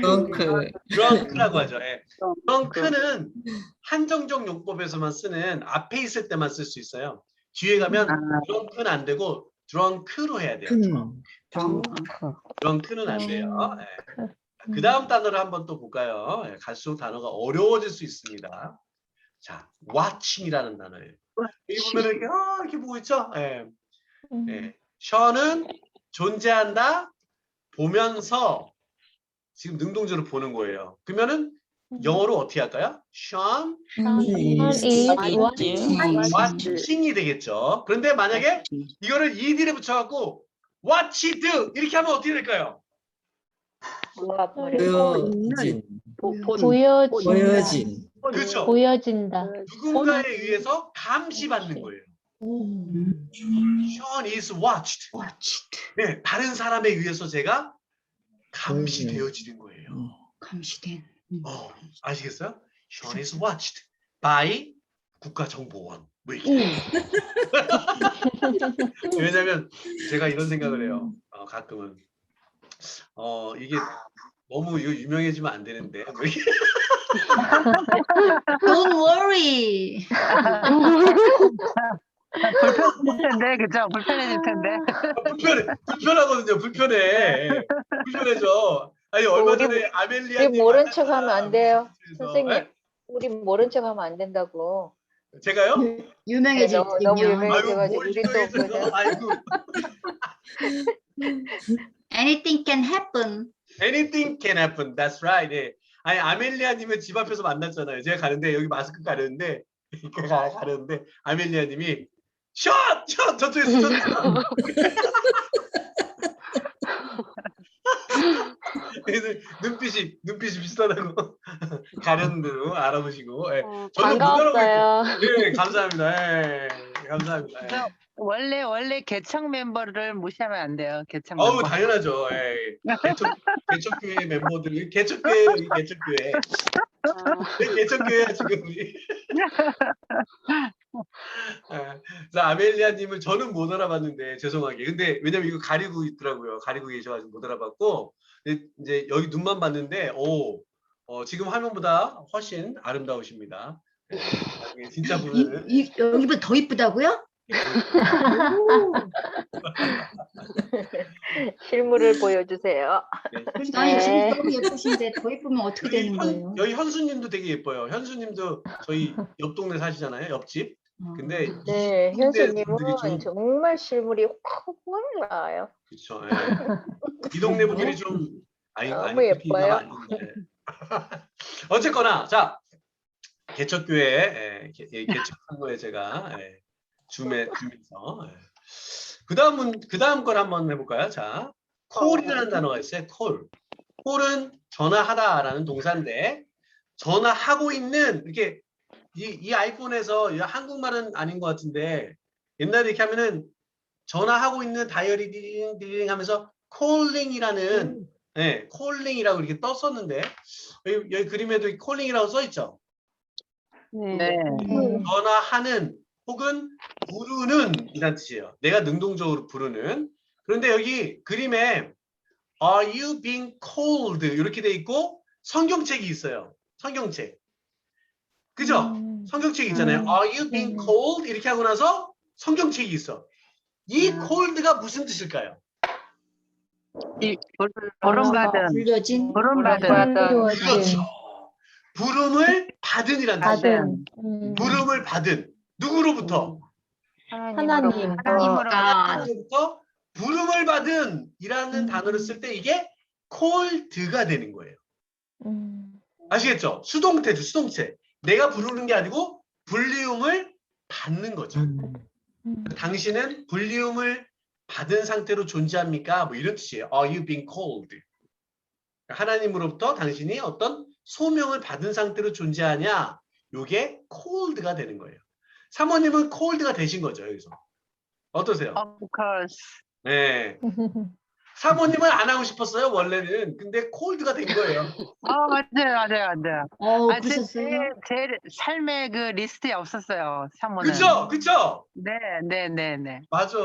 drunk. drunk라고 하죠. 예. drunk는 한정적 용법에서만 쓰는 앞에 있을 때만 쓸 수 있어요. 뒤에 가면 drunk는 안 되고 drunk로 해야 돼요. drunk는 안 돼요. 예. 그 다음 단어를 한번 또 볼까요? 예, 갈수록 단어가 어려워질 수 있습니다. 자, watching이라는 단어예요. 여기 보면 이렇게 보고 있죠? 예. 예. 션은 존재한다, 보면서 지금 능동적으로 보는 거예요. 그러면은 영어로 어떻게 할까요? Sean watching이 되겠죠. 그런데 만약에 이거를 ed를 붙여갖고 watched 이렇게 하면 어떻게 될까요? 보여진. 보여진. 그렇죠. 보여진다. 누군가에 의해서 감시받는 거예요. Sean is watched. 네, 다른 사람에 의해서 제가 감시되어지는 거예요. 감시된. 아시겠어요? Sean is watched by 국가정보원. 뭐 이렇게. 왜냐면 제가 이런 생각을 해요. 가끔은 이게 너무 이거 유명해지면 안 되는데. 뭐 이렇게. Don't worry. 불편해질 텐데, 그죠? 불편해질 텐데. 불편하거든요. 불편해져. 아니 얼마 전에 아멜리아 우리 모른 척하면 안 돼요, 선생님. 우리 모른 척하면 안 된다고. 제가요? 유명해지면. 너무 아유, 유명해져가지고 뭘 우리 또 유명해져요? 아이고. Anything can happen. Anything can happen. That's right. 예. 아니 아멜리아님은 집 앞에서 만났잖아요. 제가 가는데 여기 마스크 가렸는데 아멜리아님이 샷! 저쪽에서 그래서 눈빛이 비슷하다고 가려는 대로 알아보시고. 예. 저는 못 알아보겠어요. 네, 감사합니다. 예, 감사합니다. 예. 원래 개척 멤버를 무시하면 안 돼요. 개척 어우 멤버. 당연하죠. 예. 개척교회 멤버들 개척교회 여기 개척교회. 개척교회 지금 우리. 그래서 아멜리아님을 저는 못 알아봤는데 죄송하게. 근데 왜냐면 이거 가리고 있더라고요. 가리고 계셔가지고 못 알아봤고 이제 여기 눈만 봤는데 지금 화면보다 훨씬 아름다우십니다. 네, 진짜 보면은 여기보다 더 이쁘다고요? 실물을 보여주세요. 아니 지금 너무 예쁘신데 더 예쁘면 어떻게 되는 거예요? 여기 현수님도 되게 예뻐요. 현수님도 저희 옆 동네 사시잖아요. 옆집. 근데 네, 이 동네 분들이 현수님은 정말 실물이 확 나와요. 그렇죠. 예. 이 동네 분들이 좀 너무 예뻐요. 어쨌거나 자 개척교회 개척교회 제가 줌에서 그 다음 걸 한번 해볼까요? 자 콜이라는 단어가 있어요. 콜은 전화하다라는 동사인데 전화하고 있는 이렇게 이 아이폰에서 한국말은 아닌 것 같은데 옛날에 이렇게 하면은 전화하고 있는 다이어리 디링 하면서 콜링이라는 콜링이라고 이렇게 떴었는데 여기 그림에도 콜링이라고 써 있죠. 네. 전화하는 혹은 부르는 이란 뜻이에요. 내가 능동적으로 부르는. 그런데 여기 그림에 Are you being called? 이렇게 돼 있고 성경책이 있어요. 성경책. 그죠? 성경책 있잖아요. Are you being called? 이렇게 하고 나서 성경책이 있어. 이 called가 무슨 뜻일까요? 보름받은. 불려진 보름받은. 그렇죠. 부름을 받은이란 뜻이에요. 받은. 부름을 받은 누구로부터? 하나님. 하나님으로 하나님으로부터 부름을 받은이라는 단어를 쓸 때 이게 called가 되는 거예요. 아시겠죠? 수동태죠, 수동태. 내가 부르는 게 아니고 불리움을 받는 거죠. 당신은 불리움을 받은 상태로 존재합니까? 뭐 이런 뜻이에요. Are you being called? 하나님으로부터 당신이 어떤 소명을 받은 상태로 존재하냐? 요게 called가 되는 거예요. 사모님은 called가 되신 거죠, 여기서. 어떠세요? of course. 네. 사모님은 안 하고 싶었어요, 원래는. 근데 called가 된 거예요. 맞아요. 제 그러셨어요? 삶의 그 리스트에 없었어요. 사모는. 그쵸? 네. 맞아.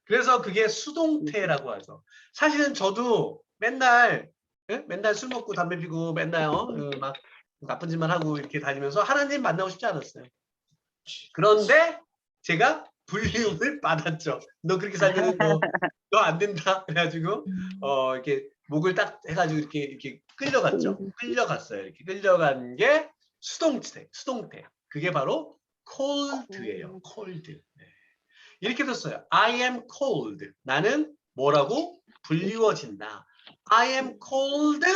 그래서 그게 수동태라고 하죠. 사실은 저도 맨날 술 먹고 담배 피고 맨날 막 나쁜 짓만 하고 이렇게 다니면서 하나님 만나고 싶지 않았어요. 그런데 제가 불리움을 받았죠. 너 그렇게 살면 너 안 된다. 그래가지고 이렇게 목을 딱 해가지고 이렇게 끌려갔죠. 끌려갔어요. 이렇게 끌려간 게 수동태. 그게 바로 cold예요. cold. 네. 이렇게 됐어요. I am cold. 나는 뭐라고? 불리워진다. I am cold.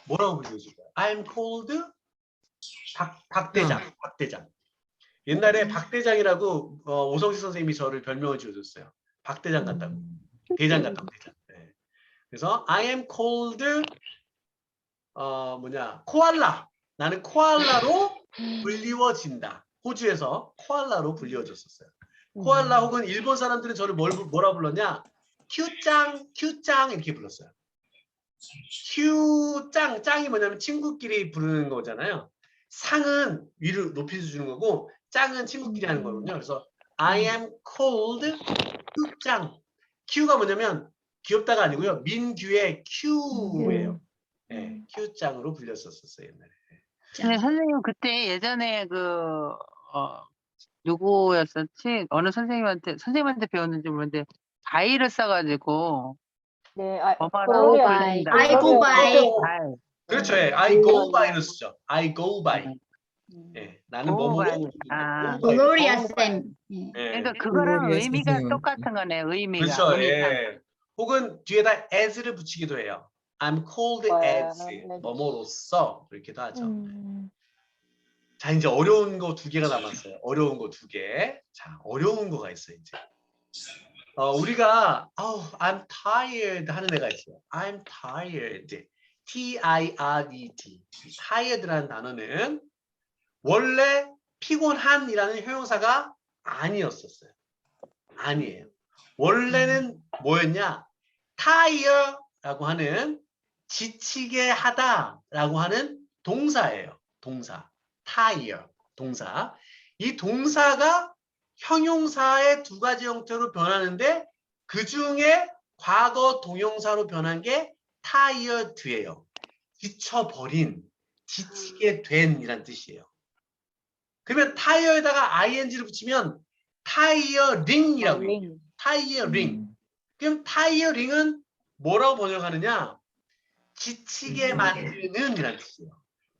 뭐라고 불리워질까요? I am cold. 박대장. 옛날에 박대장이라고 오성식 선생님이 저를 별명을 지어줬어요. 박대장 같다고. 대장 같다고, 대장. 네. 그래서 I am cold. 코알라. 나는 코알라로 불리워진다. 호주에서 코알라로 불리워졌었어요. 코알라 혹은 일본 사람들은 저를 뭐라 불렀냐? 큐짱 이렇게 불렀어요. 큐짱, 짱이 뭐냐면 친구끼리 부르는 거잖아요. 상은 위로 높이 주는 거고 짱은 친구끼리 하는 거거든요. 그래서 I am cold 큐짱. 큐가 뭐냐면 귀엽다가 아니고요. 민규의 큐예요. 네, 큐짱으로 불렸었어요, 옛날에. 네, 선생님 그때 예전에 누구였었지? 어느 선생님한테 배웠는지 모르는데 바이를 써가지고 네, 엄마라고 gloria. 불린다. I go by. 그렇죠. 예, I go by로 쓰죠. I go by. 예, 나는 go 뭐뭐로 by. 아. 글로리아 쌤. 예. 그러니까 그거랑 글로리아 의미가 선생님. 똑같은 거네. 의미가. 그렇죠. 의미가. 예. 혹은 뒤에다 as를 붙이기도 해요. I'm called as 뭐뭐로써 이렇게도 하죠. 자, 이제 어려운 거 2개가 남았어요. 어려운 거 2개. 자, 어려운 거가 있어요, 이제. 우리가 I'm tired 하는 애가 있어요. I'm tired. T-I-R-E-D. tired라는 단어는 원래 피곤한이라는 형용사가 아니었었어요. 아니에요. 원래는 뭐였냐? tire라고 하는 지치게 하다라고 하는 동사예요. 동사. tire. 동사. 이 동사가 형용사의 2가지 형태로 변하는데 그 중에 과거 동형사로 변한 게 tired예요. 지쳐버린, 지치게 된이란 뜻이에요. 그러면 tire에다가 ing를 붙이면 tiring이라고 해요. tiring. 그럼 tiring은 뭐라고 번역하느냐? 지치게 만드는 이란 뜻이에요.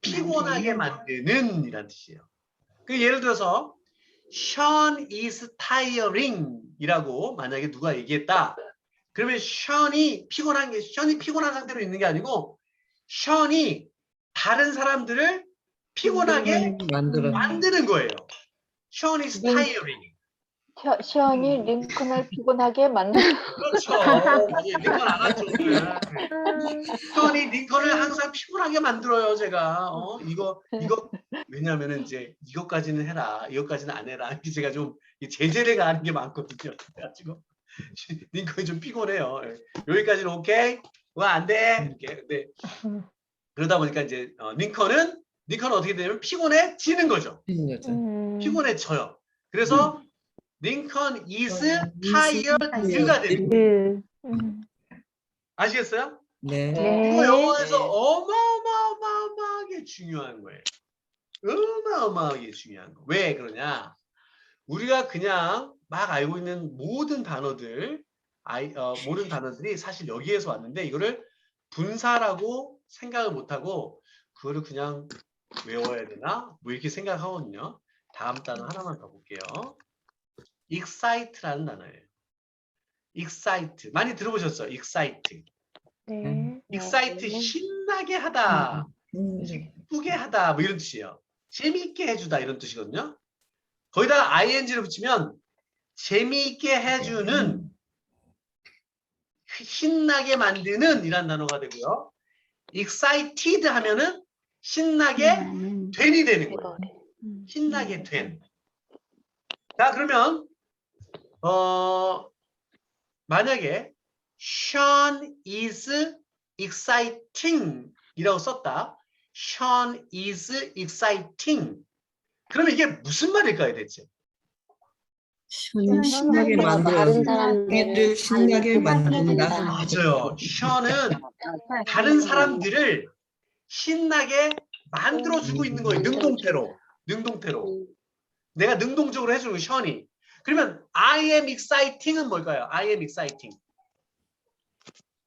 피곤하게 만드는 이란 뜻이에요. 그 예를 들어서 Sean is tiring 이라고 만약에 누가 얘기했다. 그러면 Sean이 피곤한 상태로 있는 게 아니고 Sean이 다른 사람들을 피곤하게 만드는 거예요. Sean is tiring. 시연이 링컨을 피곤하게 만든. 그렇죠. 링컨 안 하죠. 시연이 링컨을 항상 피곤하게 만들어요. 제가 이거 왜냐하면 이제 이것까지는 해라, 이것까지는 안 해라. 제가 좀 제재를 가하는 게 많거든요. 그래가지고 링컨이 좀 피곤해요. 여기까지는 오케이, 안 돼. 이렇게. 네. 그러다 보니까 이제 링컨은 어떻게 되냐면 피곤해지는 거죠. 피곤해져요. 그래서 링컨 is tired가 되는 거예요. 아시겠어요? 네. 이거 영어에서 어마어마하게 중요한 거예요. 어마어마하게 중요한 거. 왜 그러냐? 우리가 그냥 막 알고 있는 모든 단어들 모르는 단어들이 사실 여기에서 왔는데 이거를 분사라고 생각을 못하고 그거를 그냥 외워야 되나? 뭐 이렇게 생각하거든요. 다음 단어 하나만 더 볼게요. excite라는 단어예요. excite 많이 들어보셨죠? excite. 네. excite 신나게 하다, 음. 기쁘게 하다 뭐 이런 뜻이에요. 재미있게 해주다 이런 뜻이거든요. 거기다가 ing를 붙이면 재미있게 해주는, 신나게 만드는 이란 단어가 되고요. excited 하면은 신나게 된이 되는 거예요. 신나게 된. 자, 그러면 만약에 Sean is exciting 이라고 썼다. Sean is exciting. 그러면 이게 무슨 말일까요, 대체? 션이 신나게 만들어. 다른 사람들을 신나게 만든다. 맞아요. Sean은 다른 사람들을 신나게 만들어주고 있는 거예요. 능동태로. 능동태로. 내가 능동적으로 해주는 거예요, Sean이. 그러면 I am exciting은 뭘까요? I am exciting.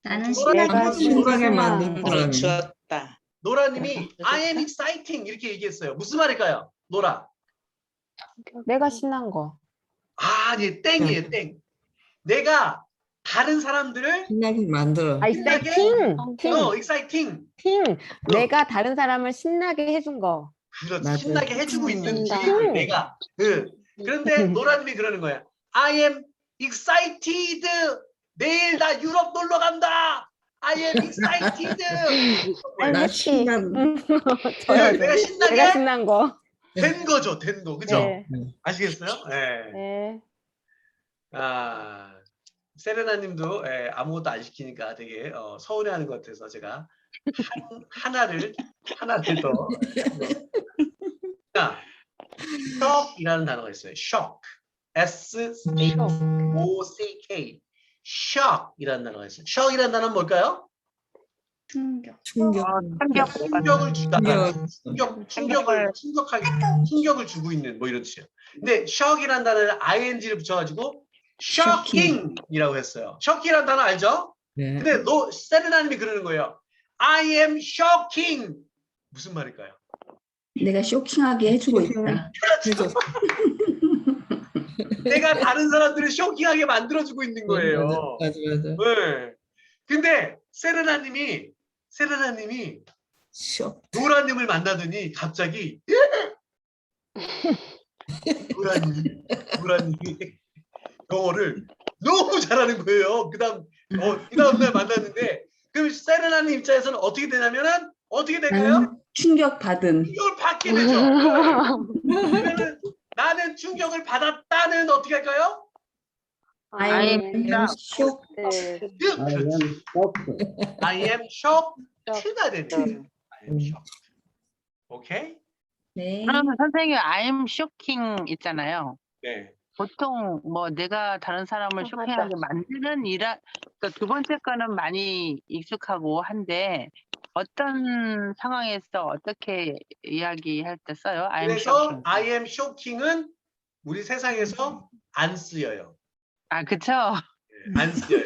나는 내가 신나게 만든 어, 사람이. 좋았다. 노라님이 I am exciting 이렇게 얘기했어요. 무슨 말일까요? 노라. 내가 신난 거. 아니, 땡이에요, 땡. 내가 다른 사람들을 신나게 만들어. 아, exciting. exciting. 내가 다른 사람을 신나게 해준 거. 그렇지. 맞아요. 신나게 해주고 있는 신난다. 기회를 내가. 그런데 노라님이 그러는 거야. I am excited. 내일 나 유럽 놀러 간다. I am excited. 나 신난. 내가 신나게 내가 신난 거. 된 거죠, 된 거. 그죠? 네. 아시겠어요? 네. 네. 아, 세레나님도 아무것도 안 시키니까 되게 서운해하는 것 같아서 제가 하나를 더. 자, shock이라는 단어가 있어요. shock, S-H-O-C-K, shock이라는 단어가 있어요. shock이라는 단어는 뭘까요? 충격. 충격. 충격을 주다. 충격. 충격을 주고 있는 뭐 이런 뜻이에요. 근데 shock이라는 단어는 ing를 붙여가지고 shocking이라고 했어요. shock이라는 단어 알죠? 네. 근데 세레나님이 그러는 거예요. I am shocking. 무슨 말일까요? 내가 쇼킹하게 해주고 있다. 그래서 내가 다른 사람들을 쇼킹하게 만들어주고 있는 거예요. 맞아. 네. 근데 세레나님이 쇼. 노라님을 만나더니 갑자기 노라님이 영어를 너무 잘하는 거예요. 그다음 날 만났는데 그럼 세레나님 입장에서는 어떻게 되냐면은 어떻게 될까요? 나는 충격받은. 충격을 받게 되죠. 그러면은 나는 충격을 받았다는 어떻게 할까요? I am 쇼. I am shocked가 되는. I am shocked. 오케이? 네. 그러면 선생님 I am shocking 있잖아요. 네. 보통 뭐 내가 다른 사람을 쇼킹하게 만드는 그러니까 두 번째 거는 많이 익숙하고 한데 어떤 상황에서 어떻게 이야기할 때 써요? I am 그래서 shocking. I am shocking은 우리 세상에서 안 쓰여요. 아, 그쵸? 안 쓰여요.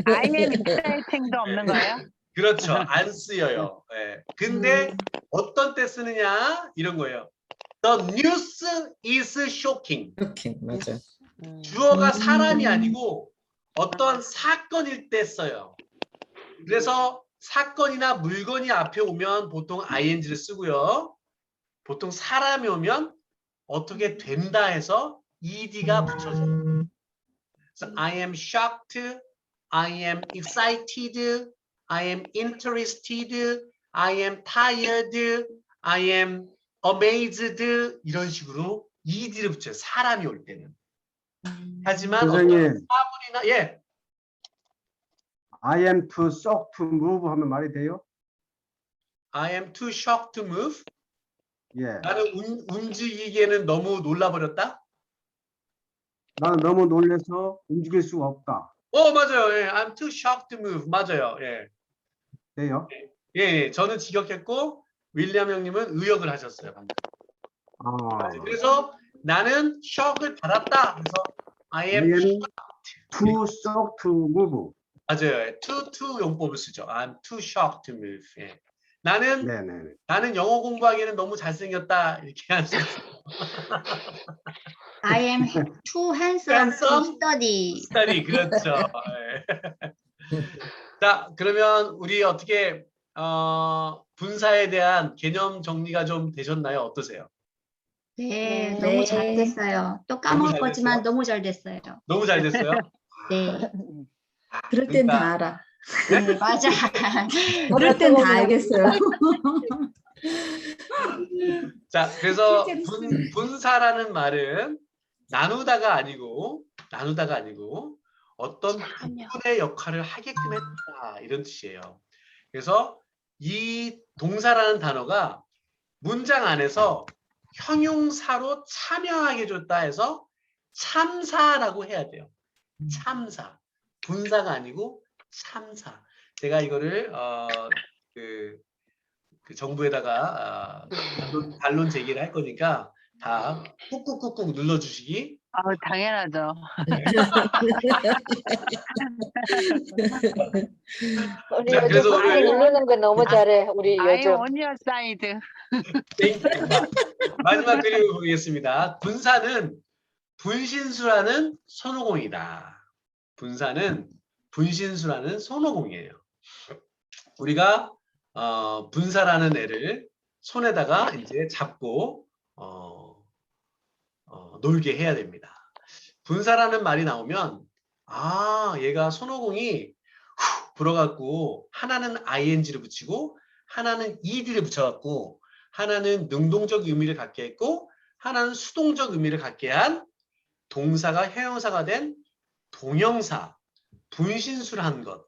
I am exciting도 없는 거예요? 그렇죠. 안 쓰여요. 네. 근데 어떤 때 쓰느냐 이런 거예요. The news is shocking. 이렇게 맞아. 주어가 사람이 아니고 어떤 사건일 때 써요. 그래서 사건이나 물건이 앞에 오면 보통 ing를 쓰고요. 보통 사람이 오면 어떻게 된다 해서 ed가 붙여져요. So I am shocked, I am excited, I am interested, I am tired, I am amazed 이런 식으로 ed를 붙여요. 사람이 올 때는. 하지만 선생님. 어떤 사물이나 I am too shocked to move 하면 말이 돼요? I am too shocked to move. 예. 나는 움직이기에는 너무 놀라버렸다. 나는 너무 놀라서 움직일 수가 없다. 맞아요. 예. I'm too shocked to move. 맞아요. 예. 돼요? 예. 저는 직역했고 윌리엄 형님은 의역을 하셨어요. 방금. 아. 그래서 나는 shock을 받았다. 그래서 I am I am shocked. too shocked to move. 맞아요. to 용법을 쓰죠. I'm too shocked to move. 예. 나는 네네. 영어 공부하기에는 너무 잘생겼다 이렇게 할 수 있어요. I am too handsome to handsome? study. 스타디 그렇죠. 예. 자, 그러면 우리 어떻게 분사에 대한 개념 정리가 좀 되셨나요? 어떠세요? 네, 네. 너무 잘 됐어요. 또 까먹을 잘 거지만 됐어요? 너무 잘 됐어요. 너무 잘 됐어요? 네, 그럴 땐 다 그러니까 알아. 네, 맞아. 그럴 땐 다 알겠어요. 자, 그래서 실제로 분사라는 말은 나누다가 아니고 어떤 부분의 역할을 하게끔 했다 이런 뜻이에요. 그래서 이 동사라는 단어가 문장 안에서 형용사로 참여하게 줬다 해서 참사라고 해야 돼요. 참사. 분사가 아니고 참사. 제가 이거를 그 정부에다가 반론 제기를 할 거니까 다 꾹꾹꾹꾹 눌러주시기. 당연하죠. 우리 자, 요즘 그래서 많이 오늘 누르는 거 너무 잘해. 우리 I'm 요즘. on your side. 마지막 그림을 보겠습니다. 분사는 분신수라는 손오공이다. 분사는 분신수라는 손오공이에요. 우리가 분사라는 애를 손에다가 이제 잡고 놀게 해야 됩니다. 분사라는 말이 나오면 얘가 손오공이 후 불어갖고 하나는 ing를 붙이고 하나는 ed를 붙여갖고 하나는 능동적 의미를 갖게 했고 하나는 수동적 의미를 갖게 한 동사가 형용사가 된 동형사, 분신수를 한 것,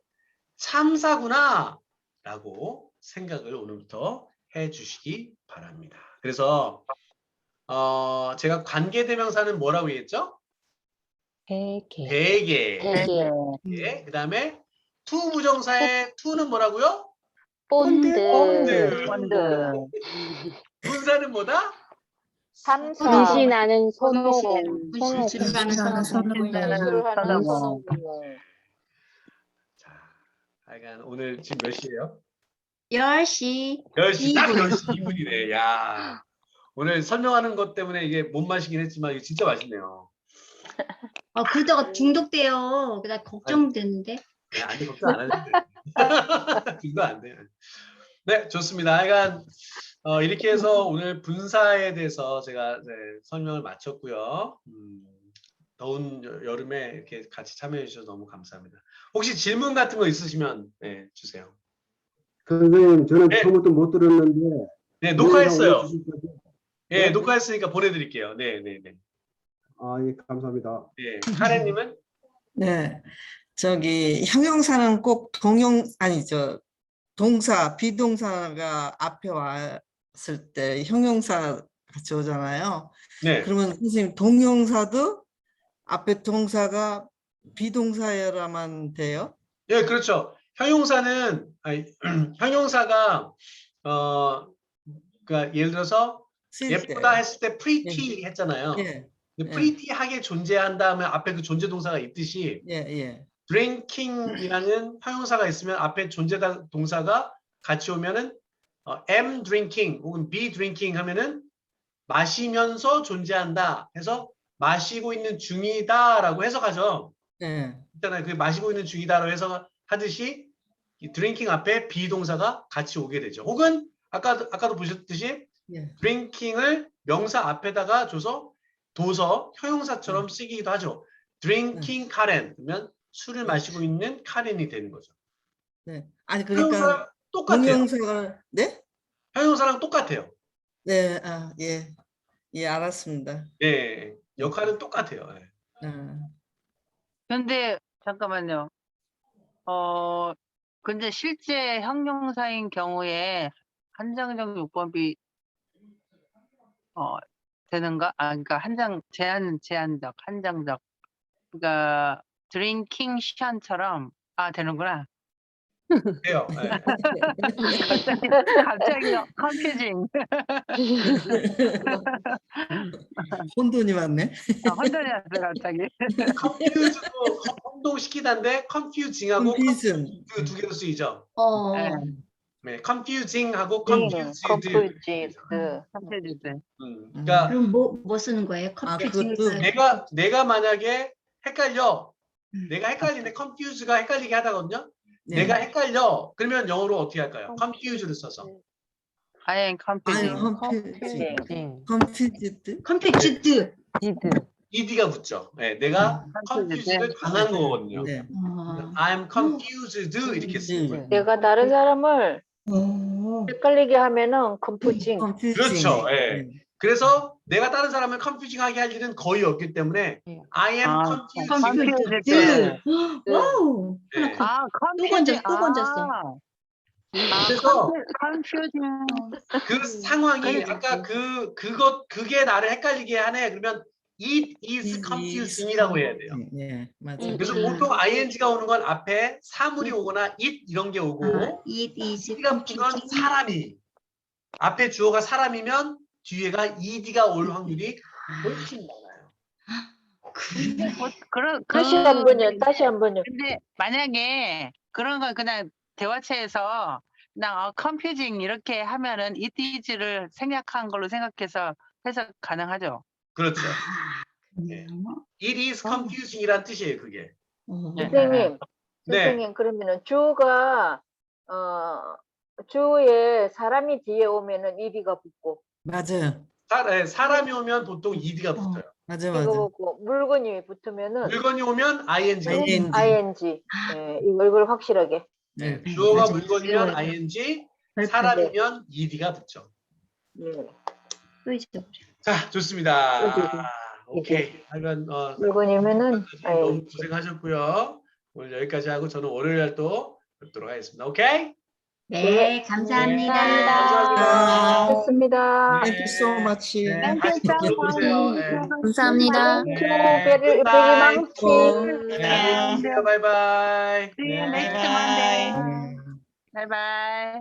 참사구나 라고 생각을 오늘부터 해주시기 바랍니다. 그래서 제가 관계대명사는 뭐라고 얘기했죠? 대개. 예, 그 다음에 투 부정사의 투는 뭐라고요? 본드. 분사는 뭐다? 분신하는 손오공. 분신하는 손오공. 분신하는 손오공. 자, 하여간 오늘 지금 몇 시예요? 10시 10시, 딱 2분. 10시 2분이네. 야, 오늘 설명하는 것 때문에 이게 못 마시긴 했지만 이게 진짜 맛있네요. 그러다가 중독돼요. 나 걱정되는데. 네, 아니 걱정 안 하셔도 돼요. 그거 안 돼요. 네, 좋습니다. 하여간 이렇게 해서 오늘 분사에 대해서 제가 설명을 마쳤고요. 더운 여름에 이렇게 같이 참여해 주셔서 너무 감사합니다. 혹시 질문 같은 거 있으시면 주세요. 선생님, 저는 네. 처음부터 못 들었는데. 네, 녹화했어요. 올려주실 거죠? 네, 녹화했으니까 보내드릴게요. 네. 예, 감사합니다. 네, 카레님은? 네, 저기 형용사는 꼭 동사, 비동사가 앞에 왔을 때 형용사 같이 오잖아요. 네. 그러면 선생님 동형사도 앞에 동사가 비동사여야만 돼요? 예, 그렇죠. 형용사가 그러니까 예를 들어서 쓸 예쁘다 때. 했을 때 pretty 했잖아요. 예, 근데 pretty하게 존재한다면 앞에 그 존재 동사가 있듯이 예. drinking이라는 형용사가 있으면 앞에 존재 동사가 같이 오면은 am drinking 혹은 be drinking 하면은 마시면서 존재한다 해서 마시고 있는 중이다라고 해석하죠. 예. 있잖아요. 그 마시고 있는 중이다라고 해석하듯이 이 drinking 앞에 비동사가 같이 오게 되죠. 혹은 아까도 보셨듯이 예. drinking을 명사 앞에다가 줘서 도서 형용사처럼 쓰기도 하죠. drinking 카렌 그러면 술을 마시고 있는 카렌이 되는 거죠. 네. 아니 그러니까 형용사랑 똑같아요. 동형사가 네? 형용사랑 똑같아요. 네, 예, 알았습니다. 네, 역할은 똑같아요. 네. 근데 잠깐만요. 근데 실제 형용사인 경우에 한정적 요법이 되는가? 그러니까 제한적, 한정적. 그러니까 드링킹 시간처럼 되는구나. 돼요. 네. 갑자기 컨퓨징. 혼돈이 많네. 혼돈이 났어 갑자기. 컨퓨즈도 혼동시키다인데 컨퓨징하고 컨피즌. 두 개로 쓰이죠. 어. 네, confusing하고 징, confused. confused. 컨퓨징. 그러니까 그럼 뭐 쓰는 거예요? 아, 커피징을 그것도 써요? 내가 만약에 헷갈려. 음. 내가 헷갈리는데 confuse가 헷갈리게 하다거든요. 네. 내가 헷갈려. 그러면 영어로 어떻게 할까요? confuse를 써서. I am 아니, confusing. 컴퓨징. 컴퓨지드. 컴퓨지드. 지드. ed가 붙죠. 네, 내가 confuse를 당한 거거든요. 네. 어. I'm confused 이렇게 쓰는 거예요. 내가 다른 사람을 어. 헷갈리게 하면은 confusing. 컴퓨징. 그렇죠. 예. 그래서 내가 다른 사람을 confusing하게 할 일은 거의 없기 때문에 네. I am 아, confused. 컴퓨지드. 와우. 네. 아, 건졌어, 또 건졌어. 그래서 컨퓨징. 그 상황이 그래. 아까 그게 나를 헷갈리게 하네. 그러면 it is confusing이라고 해야 돼요. 네, 맞아요. 그래서 보통 ing가 오는 건 앞에 사물이 오거나 it 이런 게 오고 It is ed가 붙은 건 computing. 사람이 앞에 주어가 사람이면 뒤에가 ed가 올 확률이 훨씬 많아요. 다시 한 번요. 다시 한 번요. 근데 만약에 그런 건 그냥 대화체에서 그냥 컴퓨징 이렇게 하면은 it is를 생략한 걸로 생각해서 해석 가능하죠. 그렇죠. 네. It is confusing이란 뜻이에요, 그게. 선생님, 네. 선생님 그러면은 주가 주에 사람이 뒤에 오면은 ed가 붙고 맞아요. 사람이 오면 보통 ed가 붙어요. 맞아, 이거 맞아. 붙고 물건이 붙으면은 물건이 오면 ing가 ing. ing. 네, 이걸 확실하게. 네. 주어가 맞아요. 물건이면 어려워요. ing, 별표. 사람이면 ed가 붙죠. 네. 그렇죠. 자, 좋습니다. ed. 오케이. 하여간 물건이면은 너무 ing. 고생하셨고요. 오늘 여기까지 하고 저는 월요일 날 또 뵙도록 하겠습니다. 오케이? 네, 감사합니다. 감사합니다. 좋습니다. Thank you so much. 네, 다시 또 물어보세요. 네. 감사합니다. 베리 망치. 네, 안녕히 계세요. 바이바이. See you 네. next Monday. 네. Bye bye.